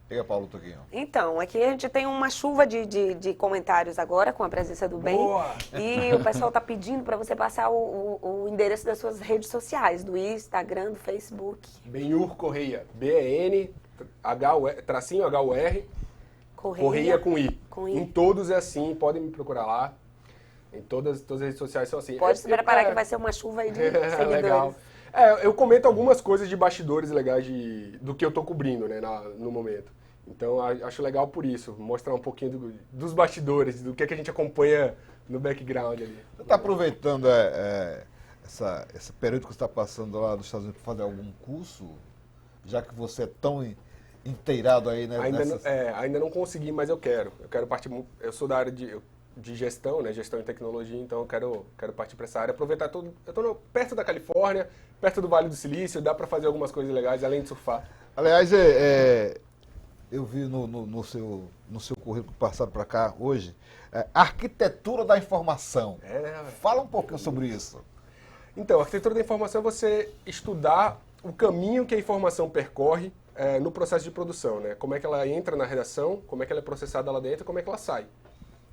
Speaker 1: Diga, Paulo Toquinho.
Speaker 3: Então, aqui a gente tem uma chuva de comentários agora com a presença do Ben.
Speaker 20: Boa.
Speaker 3: E o pessoal está pedindo para você passar o endereço das suas redes sociais, do Instagram, do Facebook.
Speaker 20: Benhur Correia, BEN, tracinho HUR, Correia com I. Em todos é assim, podem me procurar lá. Em todas as redes sociais são assim.
Speaker 3: Pode se preparar que vai ser uma chuva aí de seguidores.
Speaker 20: Legal. Eu comento algumas coisas de bastidores legais do que eu tô cobrindo, né, no momento. Então, acho legal por isso, mostrar um pouquinho dos bastidores, do que a gente acompanha no background ali.
Speaker 1: Você está aproveitando esse período que você está passando lá nos Estados Unidos para fazer algum curso? Já que você é tão inteirado aí, né?
Speaker 20: Ainda não consegui, mas eu quero. Eu sou da área de gestão, né? Gestão e tecnologia, então eu quero partir para essa área. Aproveitar tudo. Eu estou perto da Califórnia, perto do Vale do Silício, dá para fazer algumas coisas legais, além de surfar.
Speaker 1: Aliás, eu vi no seu currículo passado para cá hoje, arquitetura da informação. Fala um pouquinho sobre isso.
Speaker 20: Então, a arquitetura da informação é você estudar o caminho que a informação percorre no processo de produção, né? Como é que ela entra na redação, como é que ela é processada lá dentro, como é que ela sai.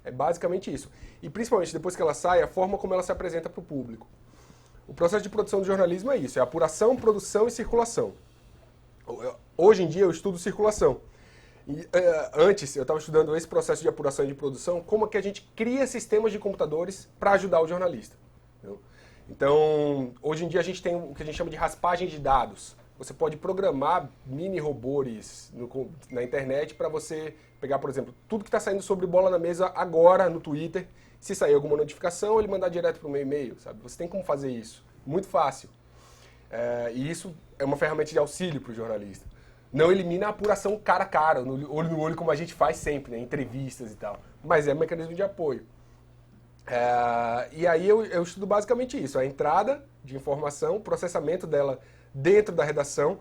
Speaker 20: É basicamente isso. E principalmente depois que ela sai, a forma como ela se apresenta para o público. O processo de produção do jornalismo é isso, é apuração, produção e circulação. Hoje em dia eu estudo circulação. E, antes eu estava estudando esse processo de apuração e de produção, como é que a gente cria sistemas de computadores para ajudar o jornalista. Entendeu? Então, hoje em dia a gente tem o que a gente chama de raspagem de dados. Você pode programar mini robôs na internet para você pegar, por exemplo, tudo que está saindo sobre Bola na Mesa agora no Twitter. Se sair alguma notificação, ele mandar direto para o meu e-mail, sabe? Você tem como fazer isso. Muito fácil. E isso é uma ferramenta de auxílio para o jornalista. Não elimina a apuração cara a cara, olho no olho, como a gente faz sempre, né? Entrevistas e tal. Mas é um mecanismo de apoio. E aí eu estudo basicamente isso. A entrada de informação, o processamento dela dentro da redação,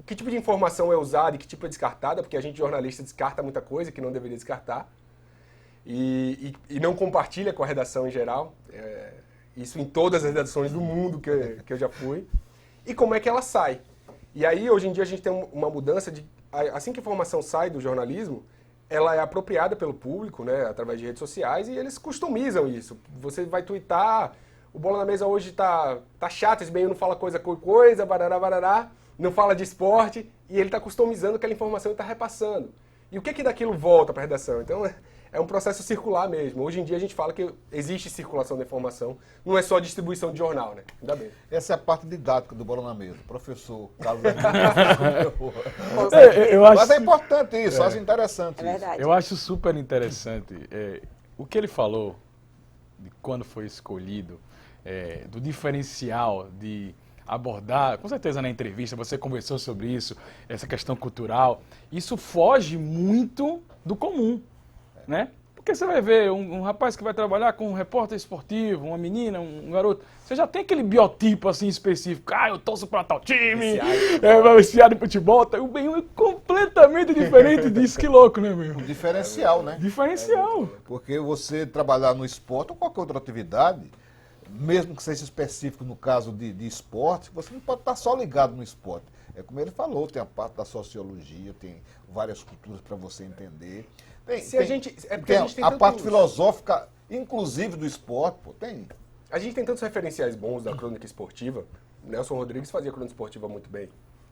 Speaker 20: que tipo de informação é usada e que tipo é descartada, porque a gente jornalista descarta muita coisa que não deveria descartar. E não compartilha com a redação em geral. Isso em todas as redações do mundo que eu já fui. E como é que ela sai. E aí, hoje em dia, a gente tem uma mudança de... Assim que a informação sai do jornalismo, ela é apropriada pelo público, né, através de redes sociais, e eles customizam isso. Você vai twittar, o Bola na Mesa hoje tá chato, esse meio não fala coisa, barará, barará, não fala de esporte, e ele está customizando aquela informação e está repassando. E o que daquilo volta para a redação? Então, é um processo circular mesmo. Hoje em dia a gente fala que existe circulação da informação, não é só distribuição de jornal, né? Ainda bem.
Speaker 1: Essa é a parte didática do Bola na Mesa. Professor Carlos Mas é importante isso, acho interessante isso.
Speaker 3: Verdade.
Speaker 2: Eu acho super interessante o que ele falou de quando foi escolhido, do diferencial de abordar, com certeza na entrevista você conversou sobre isso, essa questão cultural. Isso foge muito do comum. Né? Porque você vai ver um rapaz que vai trabalhar com um repórter esportivo, uma menina, um garoto, você já tem aquele biotipo assim específico, eu torço para tal time, viciado em futebol, o Benhur é completamente diferente disso, que louco, né, meu?
Speaker 1: Um diferencial, né?
Speaker 2: Diferencial.
Speaker 1: Porque você trabalhar no esporte ou qualquer outra atividade, mesmo que seja específico no caso de esporte, você não pode estar só ligado no esporte. É como ele falou, tem a parte da sociologia, tem várias culturas para você entender. A parte filosófica, inclusive do esporte, tem.
Speaker 20: A gente tem tantos referenciais bons da crônica esportiva. Nelson Rodrigues fazia crônica esportiva muito bem.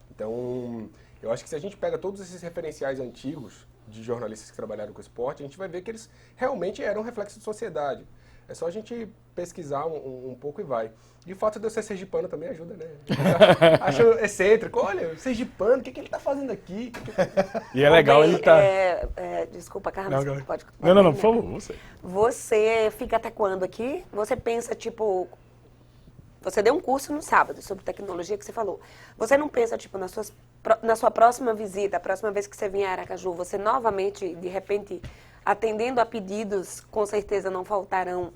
Speaker 20: Então, eu acho que se a gente pega todos esses referenciais antigos de jornalistas que trabalharam com esporte, a gente vai ver que eles realmente eram reflexo de sociedade. É só a gente pesquisar um pouco e vai. E o fato de eu ser sergipano também ajuda, né? Acho excêntrico. Olha, sergipano, o que ele tá fazendo aqui?
Speaker 2: E é legal ele tá...
Speaker 3: Desculpa, Carlos,
Speaker 2: não,
Speaker 3: pode...
Speaker 2: Não, por favor, você.
Speaker 3: Você fica até quando aqui? Você pensa, tipo... Você deu um curso no sábado sobre tecnologia que você falou. Você não pensa, tipo, na sua próxima visita, a próxima vez que você vier a Aracaju, você novamente, de repente, atendendo a pedidos, com certeza não faltarão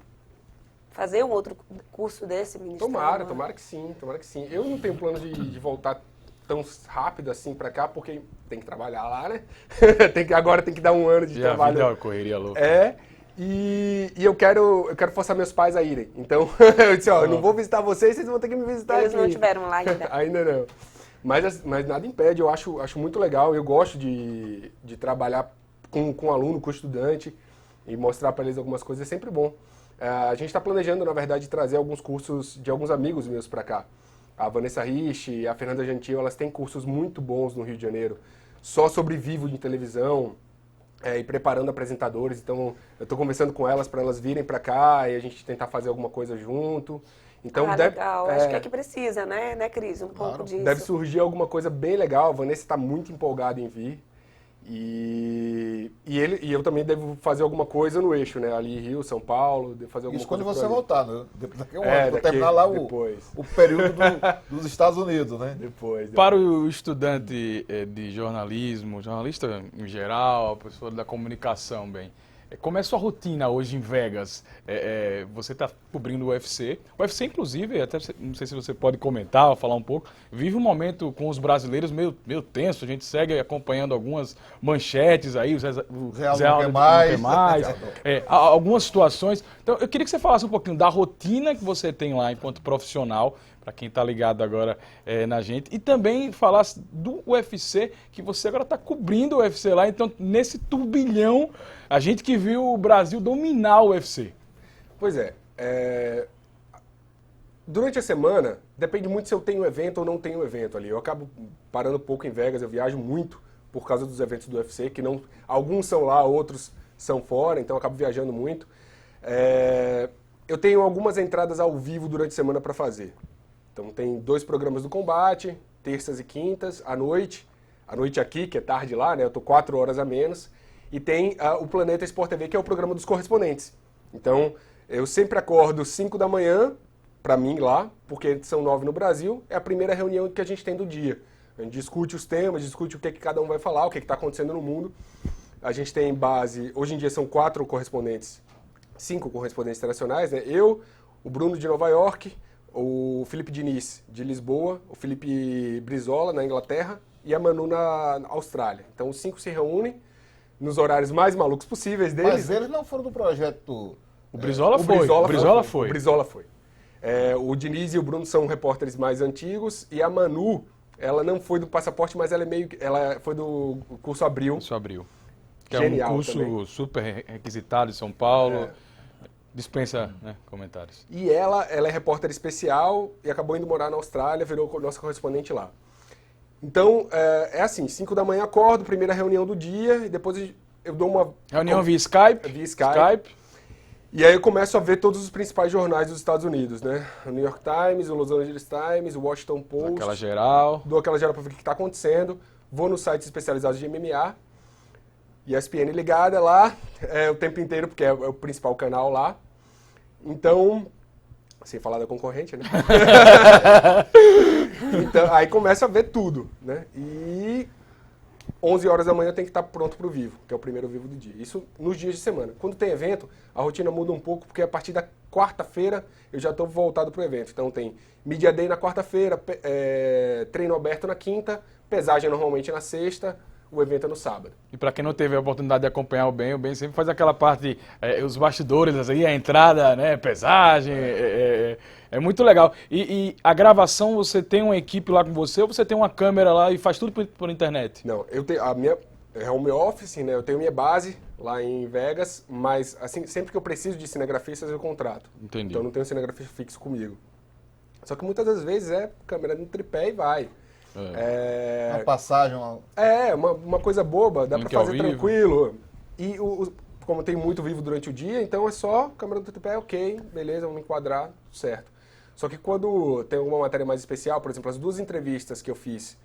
Speaker 3: fazer um outro curso desse, ministro?
Speaker 20: Tomara que sim. Eu não tenho plano de voltar tão rápido assim pra cá, porque tem que trabalhar lá, né? Agora tem que dar um ano de trabalho.
Speaker 2: A vida é uma correria louca.
Speaker 20: E eu quero forçar meus pais a irem. Então, eu disse, eu não vou visitar vocês vão ter que me visitar
Speaker 3: Eles
Speaker 20: aqui.
Speaker 3: não tiveram lá ainda.
Speaker 20: Ainda não. Mas nada impede, eu acho muito legal. Eu gosto de trabalhar com aluno, com estudante, e mostrar para eles algumas coisas, é sempre bom. A gente está planejando, na verdade, trazer alguns cursos de alguns amigos meus para cá. A Vanessa Rich e a Fernanda Gentil, elas têm cursos muito bons no Rio de Janeiro, só sobre vivo de televisão, e preparando apresentadores. Então, eu estou conversando com elas para elas virem para cá e a gente tentar fazer alguma coisa junto. Então,
Speaker 3: legal. Acho que é que precisa, né, Cris? Pouco disso.
Speaker 20: Deve surgir alguma coisa bem legal. A Vanessa está muito empolgada em vir. E eu também devo fazer alguma coisa no eixo, né? Ali Rio, São Paulo, devo fazer alguma
Speaker 1: Isso
Speaker 20: coisa.
Speaker 1: quando você voltar, né? Daqui a um ano, para terminar lá o período dos Estados Unidos, né?
Speaker 20: Depois.
Speaker 2: Para o estudante de jornalismo, jornalista em geral, a pessoa da comunicação, Como é a sua rotina hoje em Vegas? Você está cobrindo o UFC. O UFC, inclusive, até não sei se você pode comentar ou falar um pouco, vive um momento com os brasileiros meio tenso. A gente segue acompanhando algumas manchetes aí, o Zé Aldo não quer mais, algumas situações. Então, eu queria que você falasse um pouquinho da rotina que você tem lá enquanto profissional, para quem está ligado agora na gente, e também falasse do UFC, que você agora está cobrindo o UFC lá, então nesse turbilhão, a gente que viu o Brasil dominar o UFC.
Speaker 20: Pois é, durante a semana, depende muito se eu tenho evento ou não tenho evento ali. Eu acabo parando pouco em Vegas, eu viajo muito por causa dos eventos do UFC, que não, alguns são lá, outros são fora, então eu acabo viajando muito. Eu tenho algumas entradas ao vivo durante a semana para fazer. Então tem 2 programas do combate, terças e quintas, à noite aqui, que é tarde lá, né? Eu tô 4 horas a menos. E tem o Planeta Sport TV, que é o programa dos correspondentes. Então, eu sempre acordo 5 da manhã, para mim lá, porque são 9 no Brasil, é a primeira reunião que a gente tem do dia. A gente discute os temas, discute o que cada um vai falar, o que está acontecendo no mundo. A gente tem base, hoje em dia são 5 correspondentes internacionais, né? Eu, o Bruno de Nova York, o Felipe Diniz, de Lisboa, o Felipe Brizola, na Inglaterra, e a Manu, na Austrália. Então, os 5 se reúnem nos horários mais malucos possíveis deles.
Speaker 1: Mas eles não foram do projeto...
Speaker 2: O Brizola foi. O
Speaker 20: Brizola foi. O Diniz e o Bruno são repórteres mais antigos, e a Manu, ela não foi do Passaporte, mas ela foi do curso Abril.
Speaker 2: Curso Abril. Que
Speaker 20: Genial,
Speaker 2: é um curso
Speaker 20: também.
Speaker 2: Super requisitado em São Paulo. Dispensa, né, comentários.
Speaker 20: E ela é repórter especial e acabou indo morar na Austrália, virou nossa correspondente lá. Então, é assim, 5 da manhã acordo, primeira reunião do dia, e depois eu dou uma...
Speaker 2: Reunião via Skype?
Speaker 20: Via Skype. E aí eu começo a ver todos os principais jornais dos Estados Unidos, né? O New York Times, o Los Angeles Times, o Washington Post.
Speaker 2: Aquela geral.
Speaker 20: Dou aquela geral para ver o que está acontecendo. Vou nos sites especializados de MMA. ESPN ligada lá o tempo inteiro, porque é o principal canal lá. Então, sem falar da concorrente, né? Então, aí começa a ver tudo, né? E 11 horas da manhã tem que estar pronto para o vivo, que é o primeiro vivo do dia. Isso nos dias de semana. Quando tem evento, a rotina muda um pouco, porque a partir da quarta-feira eu já estou voltado para o evento. Então tem Media Day na quarta-feira, treino aberto na quinta, pesagem normalmente na sexta, o evento é no sábado.
Speaker 2: E para quem não teve a oportunidade de acompanhar o Ben sempre faz aquela parte, os bastidores, aí, a entrada, né, pesagem, é muito legal. E a gravação, você tem uma equipe lá com você ou você tem uma câmera lá e faz tudo por internet?
Speaker 20: Não, eu tenho é home office, né, eu tenho minha base lá em Vegas, mas assim, sempre que eu preciso de cinegrafistas eu contrato.
Speaker 2: Entendi.
Speaker 20: Então eu não tenho cinegrafista fixo comigo. Só que muitas das vezes câmera no tripé e vai.
Speaker 1: Uma passagem...
Speaker 20: uma coisa boba, dá pra fazer
Speaker 2: vivo.
Speaker 20: tranquilo. E como tem muito vivo durante o dia, então é só câmera do tripé, ok, beleza, vamos enquadrar, certo. Só que quando tem alguma matéria mais especial, por exemplo, as 2 entrevistas que eu fiz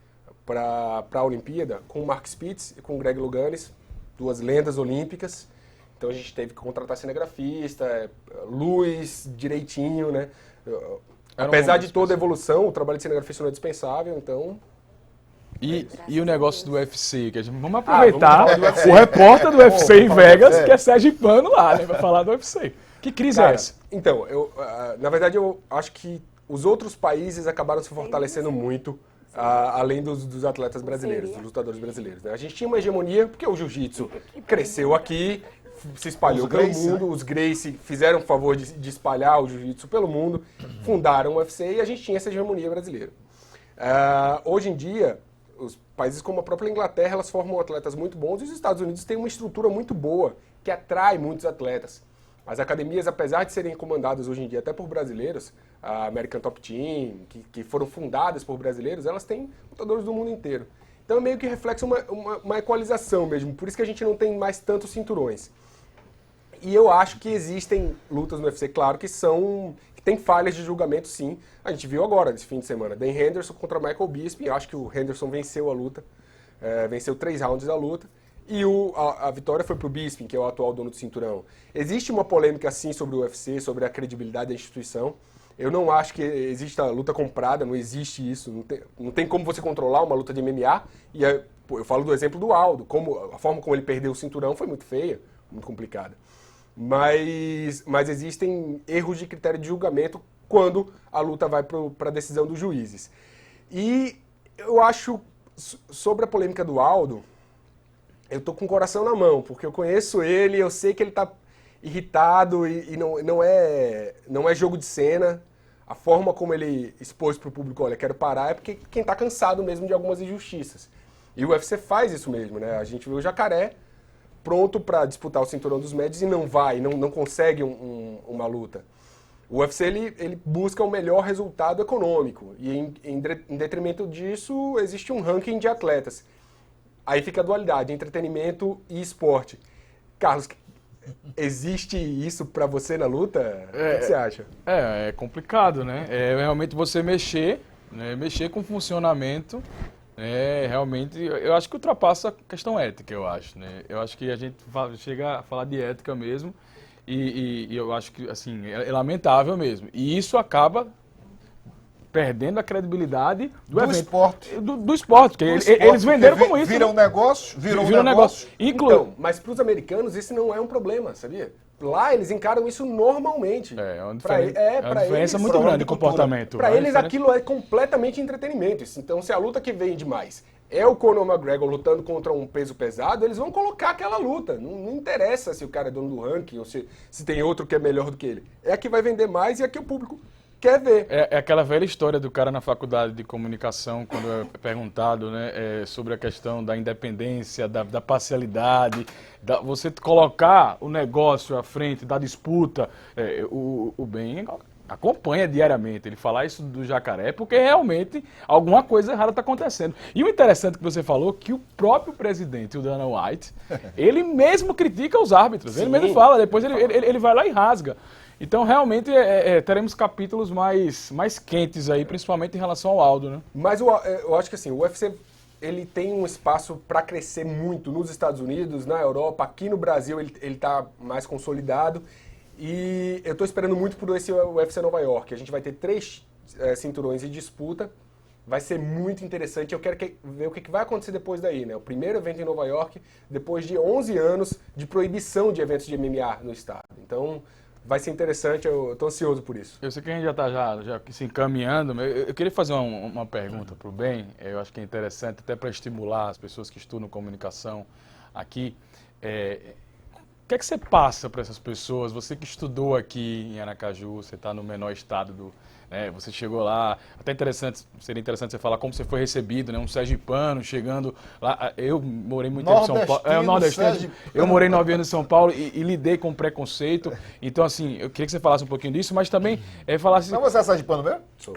Speaker 20: para a Olimpíada, com o Mark Spitz e com o Greg Louganis, 2 lendas olímpicas, então a gente teve que contratar cinegrafista, luz direitinho, né? Apesar de toda a evolução, o trabalho de cinegrafista não é dispensável, então...
Speaker 2: E o negócio do UFC? Que vamos aproveitar o repórter do UFC em Vegas, que é Sérgio Pano lá, né, para falar do UFC. Que crise é essa?
Speaker 20: Então, na verdade, eu acho que os outros países acabaram se fortalecendo muito, além dos atletas brasileiros, dos lutadores brasileiros. Né? A gente tinha uma hegemonia, porque o jiu-jitsu cresceu aqui, se espalhou pelo mundo, os Gracie fizeram o favor de espalhar o jiu-jitsu pelo mundo, fundaram o UFC e a gente tinha essa hegemonia brasileira. Hoje em dia, os países como a própria Inglaterra, elas formam atletas muito bons e os Estados Unidos têm uma estrutura muito boa que atrai muitos atletas. As academias, apesar de serem comandadas hoje em dia até por brasileiros, a American Top Team, que foram fundadas por brasileiros, elas têm lutadores do mundo inteiro. Então é meio que reflexo uma equalização mesmo, por isso que a gente não tem mais tantos cinturões. E eu acho que existem lutas no UFC, claro, que tem falhas de julgamento, sim. A gente viu agora, nesse fim de semana, Dan Henderson contra Michael Bisping. Eu acho que o Henderson venceu a luta, venceu 3 rounds da luta. E a vitória foi pro Bisping, que é o atual dono do cinturão. Existe uma polêmica, sim, sobre o UFC, sobre a credibilidade da instituição. Eu não acho que exista luta comprada, não existe isso. Não tem como você controlar uma luta de MMA. E eu falo do exemplo do Aldo. A forma como ele perdeu o cinturão foi muito feia. muito complicada. Mas existem erros de critério de julgamento quando a luta vai para a decisão dos juízes. E eu acho, sobre a polêmica do Aldo, eu tô com o coração na mão, porque eu conheço ele, eu sei que ele tá irritado e não é jogo de cena. A forma como ele expôs para o público, olha, quero parar, é porque quem tá cansado mesmo de algumas injustiças. E o UFC faz isso mesmo, né? A gente vê o Jacaré pronto para disputar o cinturão dos médios e não consegue uma luta. O UFC ele busca o melhor resultado econômico e em detrimento disso existe um ranking de atletas. Aí fica a dualidade, entretenimento e esporte. Carlos, existe isso pra você na luta? O que você acha?
Speaker 2: É complicado, né? É realmente você mexer com o funcionamento. Realmente, eu acho que ultrapassa a questão ética, eu acho, né? Eu acho que a gente chega a falar de ética mesmo e eu acho que, assim, é lamentável mesmo. E isso acaba perdendo a credibilidade do evento.
Speaker 1: Esporte.
Speaker 2: Do esporte, porque eles venderam como isso.
Speaker 1: Vira um negócio,
Speaker 2: virou um negócio.
Speaker 20: Então, mas para os americanos isso não é um problema, sabia? Lá eles encaram isso normalmente.
Speaker 2: É uma diferença muito grande de comportamento.
Speaker 20: Para eles aquilo é completamente entretenimento. Então se a luta que vende mais é o Conor McGregor lutando contra um peso pesado, eles vão colocar aquela luta. Não interessa se o cara é dono do ranking ou se tem outro que é melhor do que ele. É a que vai vender mais e é a que o público quer ver.
Speaker 2: É aquela velha história do cara na faculdade de comunicação, quando é perguntado, né, sobre a questão da independência, da parcialidade, você colocar o negócio à frente da disputa. O Ben acompanha diariamente ele falar isso do Jacaré, porque realmente alguma coisa errada está acontecendo. E o interessante que você falou, que o próprio presidente, o Dana White, ele mesmo critica os árbitros. Sim. Ele mesmo fala, depois ele vai lá e rasga. Então, realmente, teremos capítulos mais quentes aí, principalmente em relação ao Aldo, né?
Speaker 20: Mas eu acho que assim, o UFC ele tem um espaço para crescer muito nos Estados Unidos, na Europa, aqui no Brasil ele está mais consolidado. E eu estou esperando muito por esse UFC Nova York. A gente vai ter 3 cinturões em disputa. Vai ser muito interessante. Eu quero ver o que vai acontecer depois daí, né? O primeiro evento em Nova York, depois de 11 anos de proibição de eventos de MMA no estado. Então, vai ser interessante, eu estou ansioso por isso.
Speaker 2: Eu sei que a gente já está já se encaminhando, mas eu queria fazer uma pergunta para o Ben, eu acho que é interessante até para estimular as pessoas que estudam comunicação aqui. O que é que você passa para essas pessoas? Você que estudou aqui em Aracaju, você está no menor estado você chegou lá, até seria interessante você falar como você foi recebido, né? Um sergipano chegando lá. Eu morei muito tempo em São Paulo. Nordestino. Eu morei 9 anos em São Paulo e lidei com preconceito. Então, assim, eu queria que você falasse um pouquinho disso, mas também falasse...
Speaker 1: Não, você é sergipano mesmo?
Speaker 20: Sou.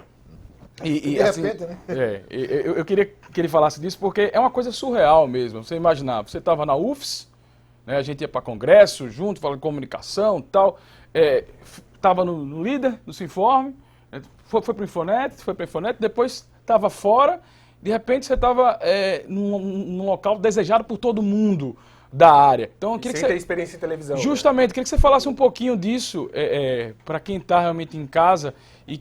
Speaker 1: De
Speaker 2: assim,
Speaker 1: repente, né?
Speaker 2: Eu queria que ele falasse disso, porque é uma coisa surreal mesmo. Você imaginar, você estava na UFS, né? A gente ia para congresso junto, falando de comunicação e tal. Estava no líder, no Sinforme. Foi para o Infonet, depois estava fora, de repente você estava num local desejado por todo mundo da área. Então, eu queria
Speaker 20: sem ter experiência em televisão.
Speaker 2: Justamente, queria que você falasse um pouquinho disso para quem está realmente em casa e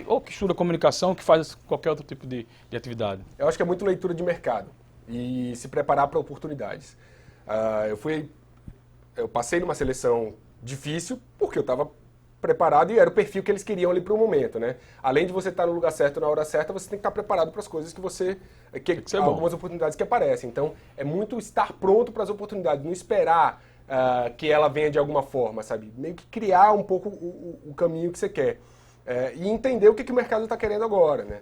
Speaker 2: ou que estuda comunicação, que faz qualquer outro tipo de atividade.
Speaker 20: Eu acho que é muito leitura de mercado e se preparar para oportunidades. Eu passei numa seleção difícil porque eu estava preparado e era o perfil que eles queriam ali para o momento, né? Além de você estar no lugar certo na hora certa, você tem que estar preparado para as coisas que algumas oportunidades que aparecem. Então, é muito estar pronto para as oportunidades, não esperar que ela venha de alguma forma, sabe? Meio que criar um pouco o caminho que você quer. E entender o que o mercado está querendo agora, né?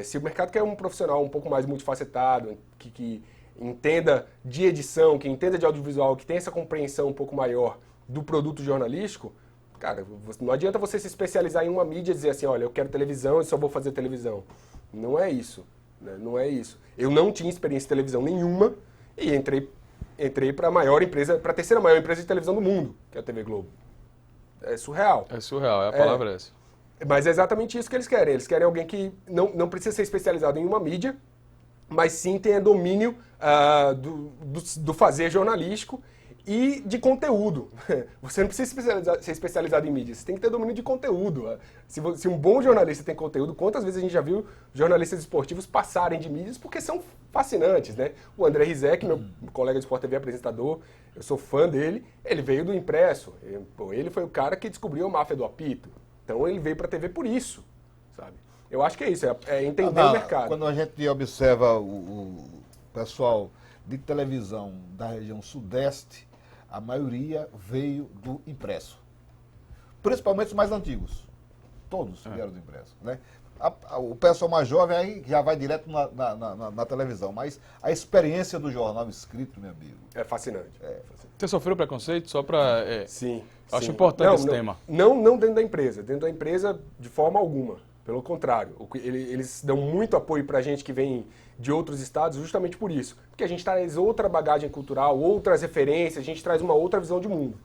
Speaker 20: Se o mercado quer um profissional um pouco mais multifacetado, que entenda de edição, que entenda de audiovisual, que tenha essa compreensão um pouco maior do produto jornalístico, cara, não adianta você se especializar em uma mídia e dizer assim, olha, eu quero televisão e só vou fazer televisão. Não é isso, né? Não é isso. Eu não tinha experiência em televisão nenhuma e entrei para a maior empresa, para a terceira maior empresa de televisão do mundo, que é a TV Globo. É surreal.
Speaker 2: É surreal, a palavra é essa.
Speaker 20: Mas é exatamente isso que eles querem. Eles querem alguém que não precisa ser especializado em uma mídia, mas sim tenha domínio do fazer jornalístico e de conteúdo. Você não precisa ser especializado em mídia, você tem que ter domínio de conteúdo. Se um bom jornalista tem conteúdo, quantas vezes a gente já viu jornalistas esportivos passarem de mídias porque são fascinantes, né? O André Rizek, meu colega de Sport TV, apresentador, eu sou fã dele, ele veio do impresso. Ele foi o cara que descobriu a máfia do apito. Então ele veio para a TV por isso, sabe? Eu acho que é isso, é entender o mercado.
Speaker 1: Quando a gente observa o pessoal de televisão da região sudeste, a maioria veio do impresso. Principalmente os mais antigos. Todos vieram do impresso, né? O pessoal mais jovem aí já vai direto na televisão, mas a experiência do jornal escrito, meu amigo...
Speaker 20: É fascinante.
Speaker 2: Você sofreu preconceito só para...
Speaker 20: Sim.
Speaker 2: Acho importante esse tema.
Speaker 20: Não dentro da empresa. Dentro da empresa, de forma alguma. Pelo contrário. Eles dão muito apoio para a gente que vem de outros estados justamente por isso. Porque a gente traz outra bagagem cultural, outras referências, a gente traz uma outra visão de mundo.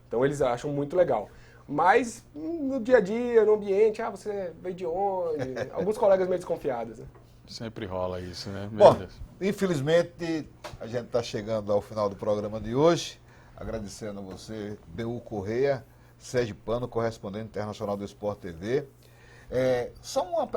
Speaker 20: Então eles acham muito legal. Mas no dia a dia, no ambiente, você veio de onde? Alguns colegas meio desconfiados, né?
Speaker 2: Sempre rola isso, né?
Speaker 1: Bom, infelizmente a gente está chegando ao final do programa de hoje. Agradecendo a você, B.U. Correia, sergipano, correspondente internacional do Sport TV.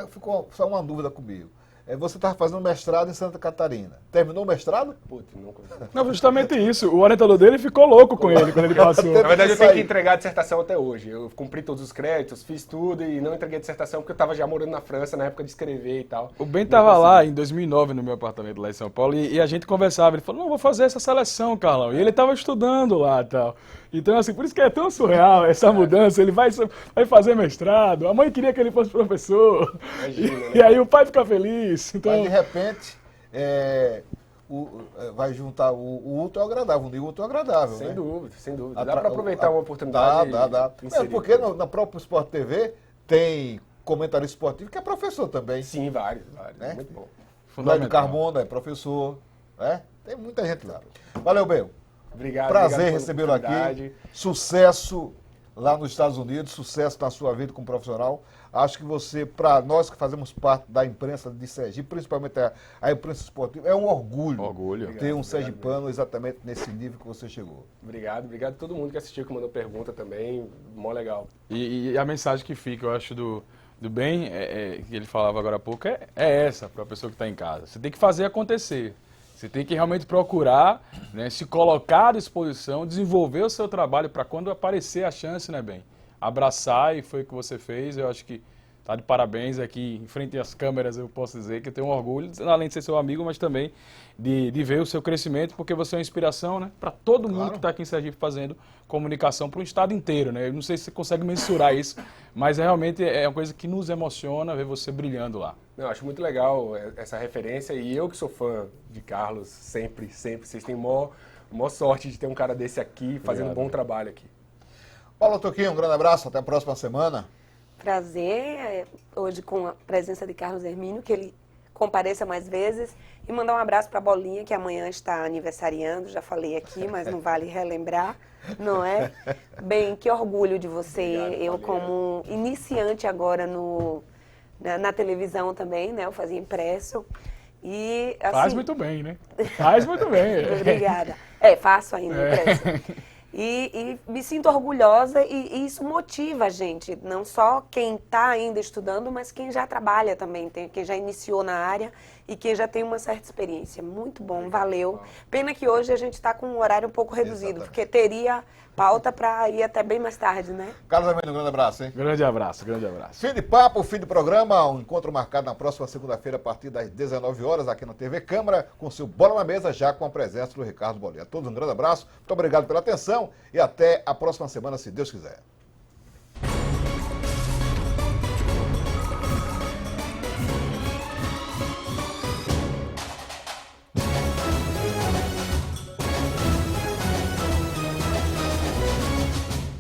Speaker 1: Ficou só uma dúvida comigo. Você estava fazendo mestrado em Santa Catarina. Terminou o mestrado?
Speaker 20: Putz, nunca.
Speaker 2: Não, justamente isso. O orientador dele ficou louco com ele quando ele passou.
Speaker 20: Na verdade, eu tenho que entregar a dissertação até hoje. Eu cumpri todos os créditos, fiz tudo e não entreguei a dissertação porque eu estava já morando na França na época de escrever e tal.
Speaker 2: O Ben estava lá em 2009 no meu apartamento lá em São Paulo e a gente conversava. Ele falou, não, vou fazer essa seleção, Carlão. E ele estava estudando lá e tal. Então, assim, por isso que é tão surreal essa mudança. Ele vai fazer mestrado, a mãe queria que ele fosse professor. Imagina, e aí o pai fica feliz. Então...
Speaker 1: Mas, de repente, vai juntar o útil ao agradável, o útil ao agradável,
Speaker 20: sem
Speaker 1: né?
Speaker 20: dúvida, sem dúvida. Dá para aproveitar uma oportunidade.
Speaker 1: Dá. Porque na própria Sport TV tem comentarista esportivo que é professor também.
Speaker 20: Sim, vários.
Speaker 1: Né?
Speaker 20: Muito bom.
Speaker 1: Fundamental. Carmona é professor, né? Tem muita gente lá. Valeu, Bel.
Speaker 20: Obrigado.
Speaker 1: Prazer recebê-lo aqui. Sucesso lá nos Estados Unidos, sucesso na sua vida como profissional. Acho que você, para nós que fazemos parte da imprensa de Sergipe, principalmente a imprensa esportiva, é um orgulho ter um sergipano exatamente nesse nível que você chegou.
Speaker 20: Obrigado a todo mundo que assistiu, que mandou pergunta também, mó legal.
Speaker 2: E a mensagem que fica, eu acho, do Ben, que ele falava agora há pouco, é essa para a pessoa que está em casa. Você tem que fazer acontecer. Você tem que realmente procurar, né, se colocar à disposição, desenvolver o seu trabalho para quando aparecer a chance, né, Ben? Abraçar, e foi o que você fez. Eu acho que tá de parabéns aqui em frente às câmeras. Eu posso dizer que eu tenho um orgulho, além de ser seu amigo, mas também de ver o seu crescimento, porque você é uma inspiração, né, para todo mundo que está aqui em Sergipe fazendo comunicação para o estado inteiro, né? Eu não sei se você consegue mensurar isso, mas realmente é uma coisa que nos emociona ver você brilhando lá.
Speaker 20: Eu acho muito legal essa referência, e eu que sou fã de Carlos, sempre, vocês têm mó sorte de ter um cara desse aqui, fazendo um bom trabalho aqui.
Speaker 1: Paulo Toquinho, um grande abraço, até a próxima semana.
Speaker 3: Prazer, hoje com a presença de Carlos Hermínio, que ele compareça mais vezes, e mandar um abraço para a Bolinha, que amanhã está aniversariando, já falei aqui, mas não vale relembrar, não é? Bem, que orgulho de você, eu como iniciante agora na televisão também, né? Eu fazia impresso. E, assim,
Speaker 2: faz muito bem, né? Faz muito bem.
Speaker 3: Obrigada. Faço ainda impresso. E me sinto orgulhosa e isso motiva a gente, não só quem está ainda estudando, mas quem já trabalha também, quem já iniciou na área e quem já tem uma certa experiência. Muito bom, valeu. Pena que hoje a gente está com um horário um pouco reduzido, porque teria pauta para ir até bem mais tarde, né?
Speaker 1: Carlos Hermínio, um grande abraço, hein?
Speaker 2: Grande abraço.
Speaker 1: Fim de papo, fim de programa, um encontro marcado na próxima segunda-feira a partir das 19 horas aqui na TV Câmara, com seu Bola na Mesa, já com a presença do Ricardo Bolinha. A todos um grande abraço, muito obrigado pela atenção e até a próxima semana, se Deus quiser.